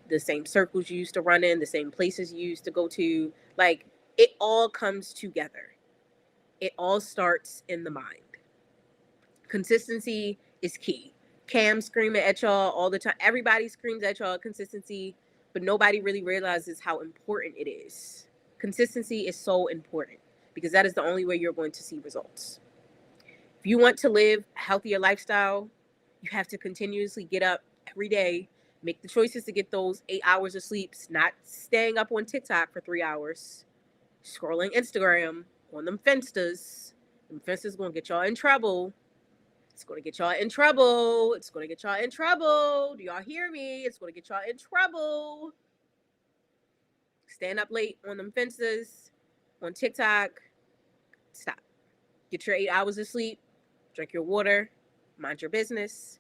S2: the same circles you used to run in, the same places you used to go to. Like it all comes together. It all starts in the mind. Consistency is key. Cam screaming at y'all all the time. Everybody screams at y'all consistency, but nobody really realizes how important it is. Consistency is so important because that is the only way you're going to see results. If you want to live a healthier lifestyle, you have to continuously get up every day, make the choices to get those 8 hours of sleep, not staying up on TikTok for 3 hours, scrolling Instagram on them Finstas. Them Finstas gonna get y'all in trouble. It's gonna get y'all in trouble. It's gonna get y'all in trouble. Do y'all hear me? It's gonna get y'all in trouble. Stand up late on them Finstas, on TikTok. Stop. Get your 8 hours of sleep. Drink your water. Mind your business.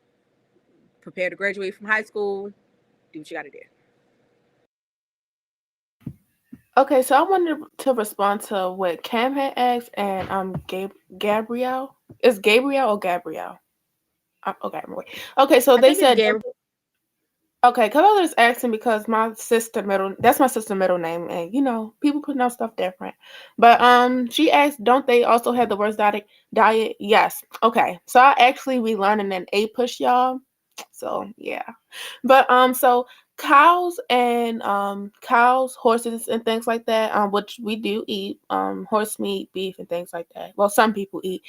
S2: Prepare to graduate from high school. Do what you gotta do.
S5: Okay, so I wanted to respond to what Cam had asked and Gabrielle. Is Gabrielle or Gabrielle? Okay, wait. Okay, so
S2: I
S5: they
S2: think it's
S5: said
S2: Gary.
S5: okay, because I was just asking because that's my sister middle name, and people pronounce stuff different. But she asked, don't they also have the worst diet? Yes. Okay, so I actually be learning an A push, y'all. So yeah. But so cows, horses, and things like that, which we do eat, horse meat, beef, and things like that. Well, some people eat.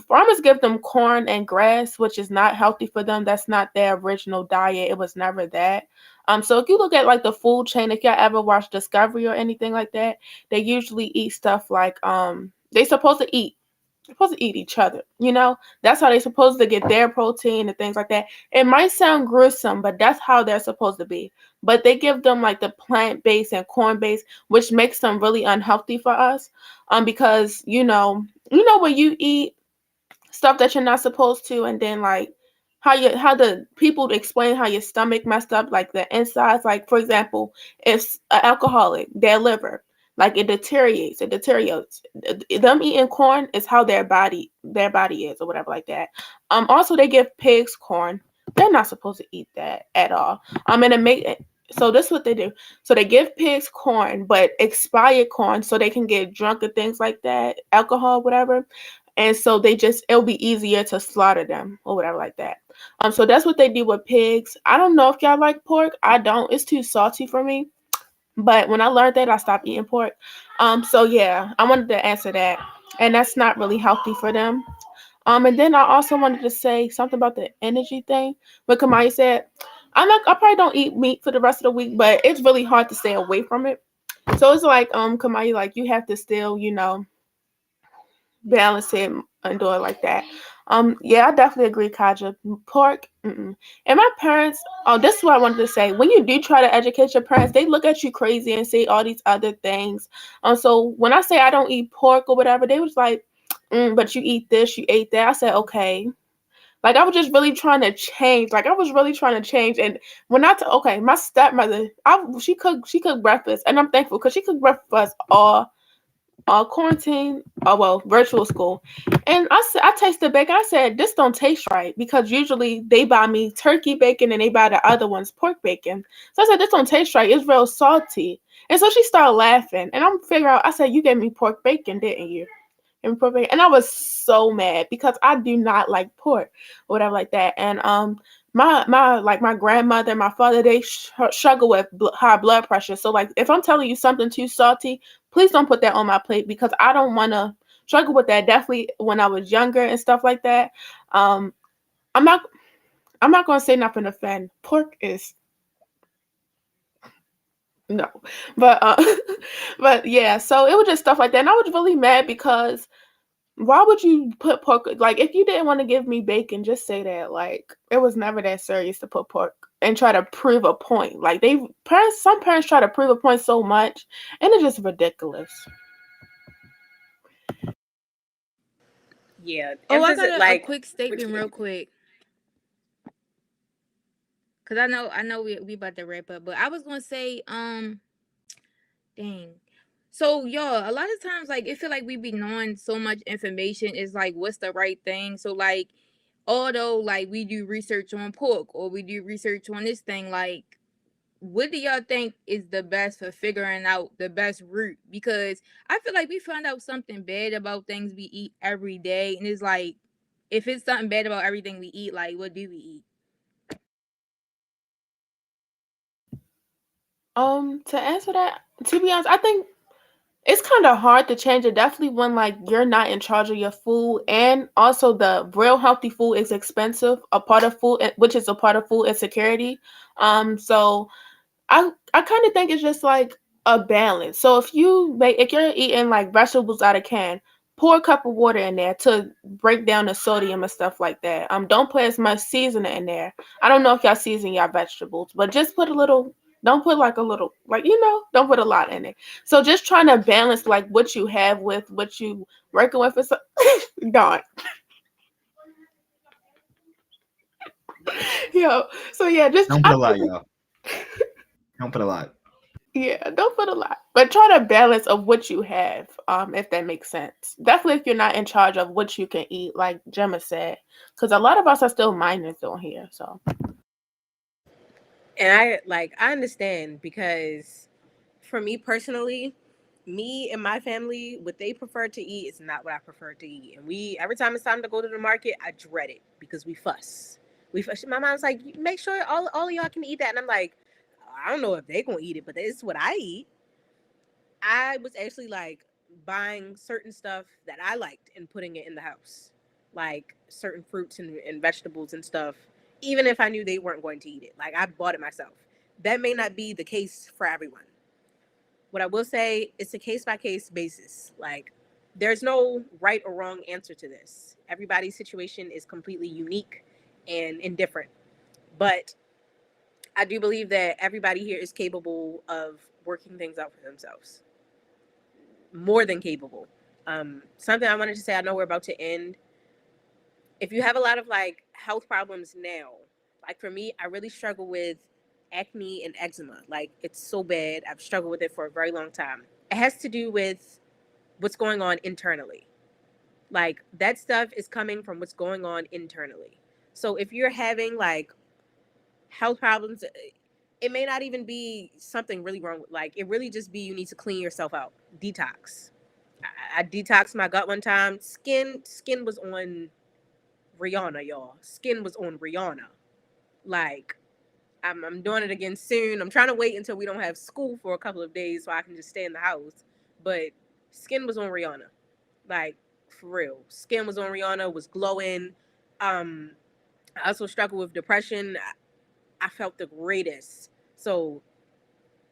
S5: Farmers give them corn and grass, which is not healthy for them. That's not their original diet. It was never that. So if you look at like the food chain, if y'all ever watch Discovery or anything like that, they usually eat stuff like they supposed to eat each other. That's how they're supposed to get their protein and things like that. It might sound gruesome, but that's how they're supposed to be. But they give them like the plant-based and corn-based, which makes them really unhealthy for us. Because when you eat stuff that you're not supposed to, and then like how the people explain how your stomach messed up, like the insides. Like for example, if an alcoholic, their liver, like it deteriorates. Them eating corn is how their body is, or whatever like that. Also they give pigs corn. They're not supposed to eat that at all. And it make so this is what they do. So they give pigs corn, but expired corn, so they can get drunk and things like that, alcohol, whatever. And so it'll be easier to slaughter them or whatever like that. So that's what they do with pigs. I don't know if y'all like pork. I don't. It's too salty for me. But when I learned that, I stopped eating pork. So yeah, I wanted to answer that. And that's not really healthy for them. And then I also wanted to say something about the energy thing. What Kamaya said, I probably don't eat meat for the rest of the week, but it's really hard to stay away from it. So it's like Kamaya, like you have to still, balance it and do it like that. Yeah, I definitely agree, Kaja. Pork, mm-mm. And my parents, this is what I wanted to say. When you do try to educate your parents, they look at you crazy and say all these other things. So when I say I don't eat pork or whatever, they was like, but you eat this, you ate that. I said, okay. Like I was just really trying to change. Like I was really trying to change. And when okay, my stepmother, she cooked breakfast, and I'm thankful because she cooked breakfast for us all quarantine, virtual school. And I tasted bacon. I said, this don't taste right because usually they buy me turkey bacon and they buy the other ones pork bacon. So I said, this don't taste right. It's real salty. And so she started laughing. And I'm figuring out, I said, you gave me pork bacon, didn't you? And I was so mad because I do not like pork or whatever like that. And my grandmother, my father, they struggle with high blood pressure. So like if I'm telling you something too salty, please don't put that on my plate because I don't want to struggle with that definitely when I was younger and stuff like that. Um, I'm not I'm not gonna say nothing to offend. Pork is no, but but yeah. So it was just stuff like that, and I was really mad because why would you put pork? Like, if you didn't want to give me bacon, just say that. Like, it was never that serious to put pork and try to prove a point. Like, some parents try to prove a point so much, and it's just ridiculous.
S2: Yeah,
S1: Oh, I
S2: emphasis
S1: got a
S2: like
S1: quick statement real quick. Cause I know we about to wrap up, but I was gonna say, dang. So y'all, a lot of times like it feel like we be knowing so much information is like what's the right thing. So like although like we do research on pork or we do research on this thing, like what do y'all think is the best for figuring out the best route? Because I feel like we find out something bad about things we eat every day, and it's like if it's something bad about everything we eat, like what do we eat?
S5: To answer that, to be honest, I think it's kind of hard to change it. Definitely when like you're not in charge of your food, and also the real healthy food is expensive. A part of food, which is a part of food insecurity. So I kind of think it's just like a balance. So if you're eating like vegetables out of can, pour a cup of water in there to break down the sodium and stuff like that. Don't put as much seasoning in there. I don't know if y'all season your vegetables, but just put a little. Don't put like a little, like don't put a lot in it. So just trying to balance like what you have with what you working with. It's gone. Yo, so yeah, just
S3: Don't put
S5: I
S3: a lot,
S5: think
S3: y'all. Don't put a lot.
S5: yeah, don't put a lot, but try to balance of what you have, if that makes sense. Definitely if you're not in charge of what you can eat, like Gemma said, because a lot of us are still minors on here. So,
S2: and I understand because for me personally, me and my family, what they prefer to eat is not what I prefer to eat. And we every time it's time to go to the market, I dread it because we fuss. We fuss. My mom's like, make sure all of y'all can eat that. And I'm like, I don't know if they gonna eat it, but this is what I eat. I was actually like buying certain stuff that I liked and putting it in the house, like certain fruits and vegetables and stuff, even if I knew they weren't going to eat it. Like I bought it myself. That may not be the case for everyone. What I will say, it's a case by case basis. Like there's no right or wrong answer to this. Everybody's situation is completely unique and indifferent. But I do believe that everybody here is capable of working things out for themselves, more than capable. Something I wanted to say, I know we're about to end. If you have a lot of like health problems now, like for me, I really struggle with acne and eczema. Like it's so bad. I've struggled with it for a very long time. It has to do with what's going on internally. Like that stuff is coming from what's going on internally. So if you're having like health problems, it may not even be something really wrong with, like it really just be you need to clean yourself out, detox. I detoxed my gut one time. Skin was on Rihanna, y'all. Skin was on Rihanna. Like I'm doing it again soon. I'm trying to wait until we don't have school for a couple of days so I can just stay in the house. But skin was on Rihanna. Like for real. Skin was on Rihanna, was glowing. Um I also struggle with depression. I felt the greatest. So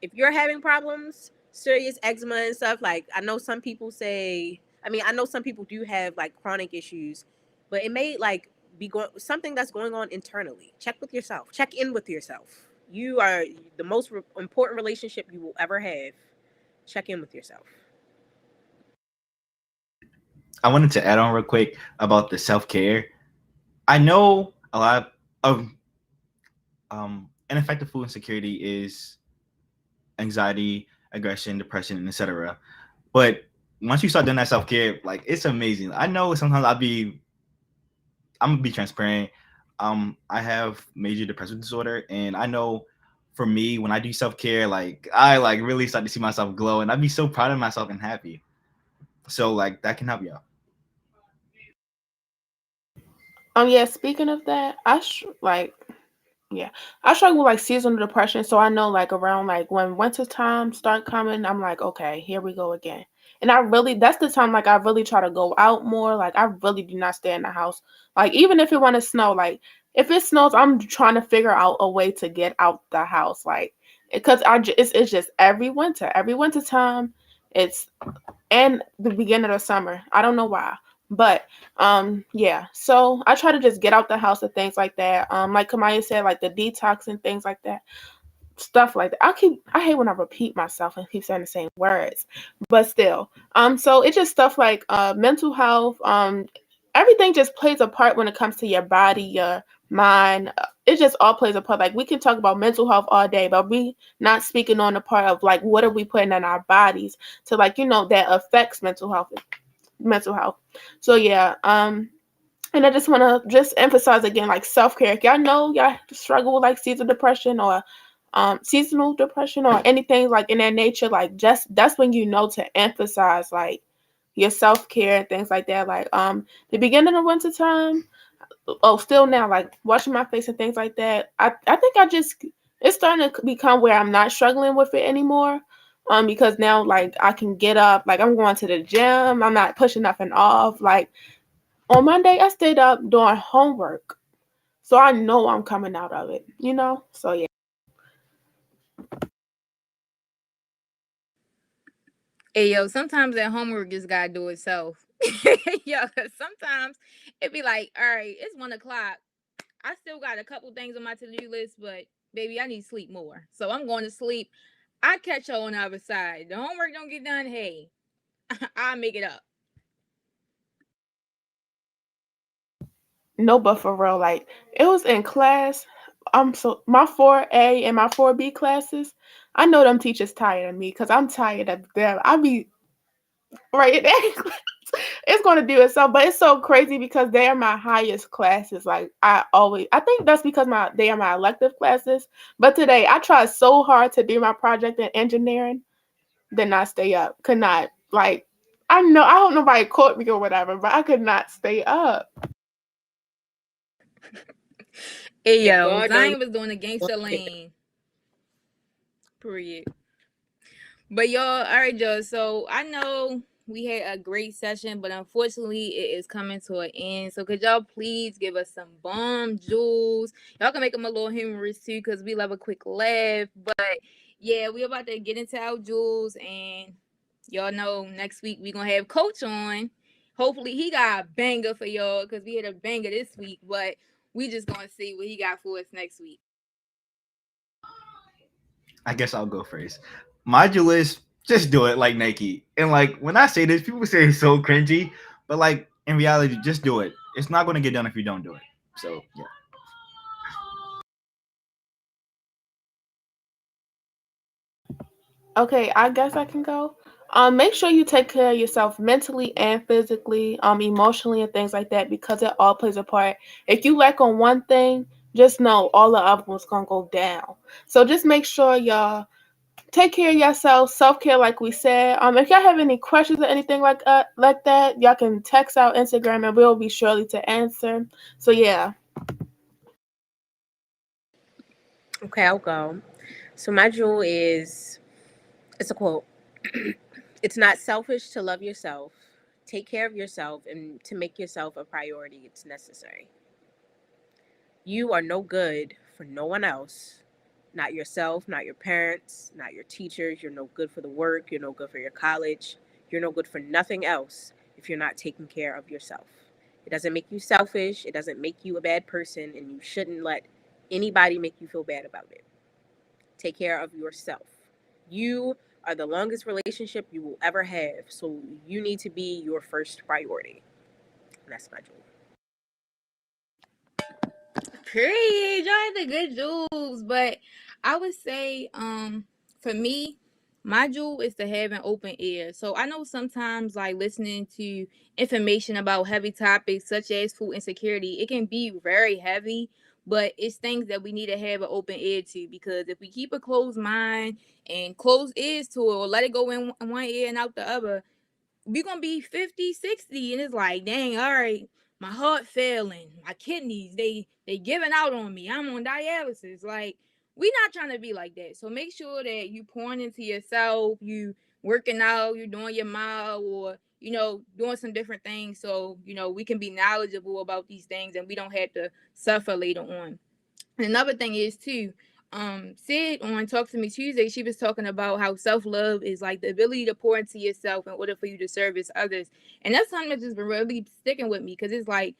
S2: if you're having problems, serious eczema and stuff, like I know some people say, I mean, I know some people do have like chronic issues, but it may like be going something that's going on internally. Check with yourself. Check in with yourself. You are the most important relationship you will ever have. Check in with yourself.
S3: I wanted to add on real quick about the self care. I know a lot of ineffective food insecurity is anxiety, aggression, depression, and etc. But once you start doing that self care, like it's amazing. I know sometimes I'm gonna be transparent. I have major depressive disorder, and I know for me when I do self care, like I like really start to see myself glow, and I'd be so proud of myself and happy. So like that can help y'all.
S5: yeah. Speaking of that, yeah, I struggle with like seasonal depression. So I know like around like when winter time start coming, I'm like, okay, here we go again. And I really, that's the time, like, I really try to go out more. Like, I really do not stay in the house. Like, even if it want to snow, like, if it snows, I'm trying to figure out a way to get out the house. Like, because it's just every winter time, it's and the beginning of summer. I don't know why. But yeah. So I try to just get out the house and things like that. Like Kamaya said, like the detox and things like that. Stuff like that. I hate when I repeat myself and keep saying the same words. But still. So it's just stuff like mental health, everything just plays a part when it comes to your body, your mind. It just all plays a part. Like we can talk about mental health all day, but we not speaking on the part of like what are we putting in our bodies to like, that affects mental health. So yeah, and I just want to just emphasize again, like self-care. If y'all know y'all struggle with like seasonal depression or anything like in that nature, like just that's when you know to emphasize like your self-care and things like that. Like the beginning of winter time, still now, like washing my face and things like that. I think it's starting to become where I'm not struggling with it anymore. Because now like I can get up, like I'm going to the gym, I'm not pushing nothing off. Like on Monday I stayed up doing homework. So I know I'm coming out of it. So yeah.
S1: Hey yo, sometimes that homework just gotta do itself. Yo, 'cause sometimes it be like, all right, it's 1 o'clock. I still got a couple things on my to-do list, but baby, I need to sleep more. So I'm going to sleep. I catch y'all on the other side. The homework don't get done. Hey, I'll make it up.
S5: No, but for real, like it was in class. So my 4A and my 4B classes, I know them teachers tired of me because I'm tired of them. I be right there. It's gonna do itself, but it's so crazy because they are my highest classes. Like I think that's because they are my elective classes. But today I tried so hard to do my project in engineering, did not stay up. Could not like I don't know if I caught me or whatever, but I could not stay up.
S1: Hey
S2: If
S1: yo,
S2: God don't
S1: Zion was doing the
S2: let
S1: gangster
S2: it
S1: lane. Period. But y'all, all right, y'all. So I know we had a great session, but unfortunately, it is coming to an end. So could y'all please give us some bomb jewels? Y'all can make them a little humorous too, cause we love a quick laugh. But yeah, we about to get into our jewels, and y'all know next week we gonna have Coach on. Hopefully, he got a banger for y'all, cause we had a banger this week. But we just gonna see what he got for us next week.
S3: I guess I'll go first. Modulus, just do it like Nike. And like when I say this, people say it's so cringy, but like in reality, just do it. It's not going to get done if you don't do it. So yeah.
S5: Okay, I guess I can go. Make sure you take care of yourself mentally and physically, emotionally and things like that because it all plays a part. If you lack on one thing, just know all the other ones gonna go down. So just make sure y'all take care of yourself, self care, like we said. If y'all have any questions or anything like that, y'all can text our Instagram and we'll be surely to answer. So yeah.
S2: Okay, I'll go. So my jewel is it's a quote. It's not selfish to love yourself, take care of yourself, and to make yourself a priority. It's necessary. You are no good for no one else. Not yourself, not your parents, not your teachers. You're no good for the work. You're no good for your college. You're no good for nothing else if you're not taking care of yourself. It doesn't make you selfish. It doesn't make you a bad person, and you shouldn't let anybody make you feel bad about it. Take care of yourself. You are the longest relationship you will ever have, so you need to be your first priority. And that's my jewel.
S1: Period. Y'all had the good jewels, but I would say, for me, my jewel is to have an open ear. So I know sometimes, like listening to information about heavy topics such as food insecurity, it can be very heavy. But it's things that we need to have an open ear to because if we keep a closed mind and closed ears to it, or let it go in one ear and out the other, we gonna be 50, 60, and it's like, dang, all right, my heart failing, my kidneys, they giving out on me, I'm on dialysis. Like, we not trying to be like that. So make sure that you pouring into yourself, you working out, you're doing your mile, or doing some different things, so we can be knowledgeable about these things and we don't have to suffer later on. And another thing is too, Sid on Talk to Me Tuesday, she was talking about how self-love is like the ability to pour into yourself in order for you to service others. And that's something that's just been really sticking with me, because it's like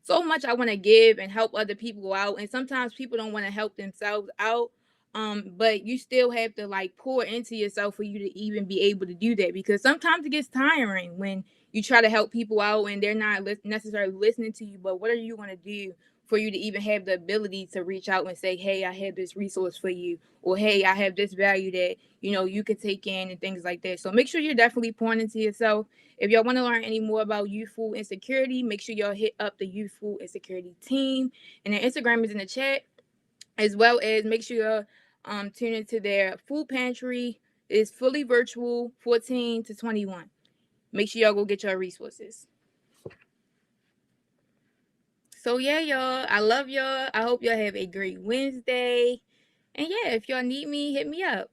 S1: so much I want to give and help other people out, and sometimes people don't want to help themselves out. But you still have to like pour into yourself for you to even be able to do that, because sometimes it gets tiring when you try to help people out and they're not necessarily listening to you. But what are you going to do for you to even have the ability to reach out and say, hey, I have this resource for you, or hey, I have this value that you could take in, and things like that. So make sure you're definitely pouring into yourself. If y'all want to learn any more about youth food insecurity, make sure y'all hit up the youth food insecurity team, and their Instagram is in the chat, as well as make sure y'all tune into their food pantry. It's fully virtual, 14 to 21. Make sure y'all go get your resources. So yeah, y'all, I love y'all. I hope y'all have a great Wednesday. And yeah, if y'all need me, hit me up.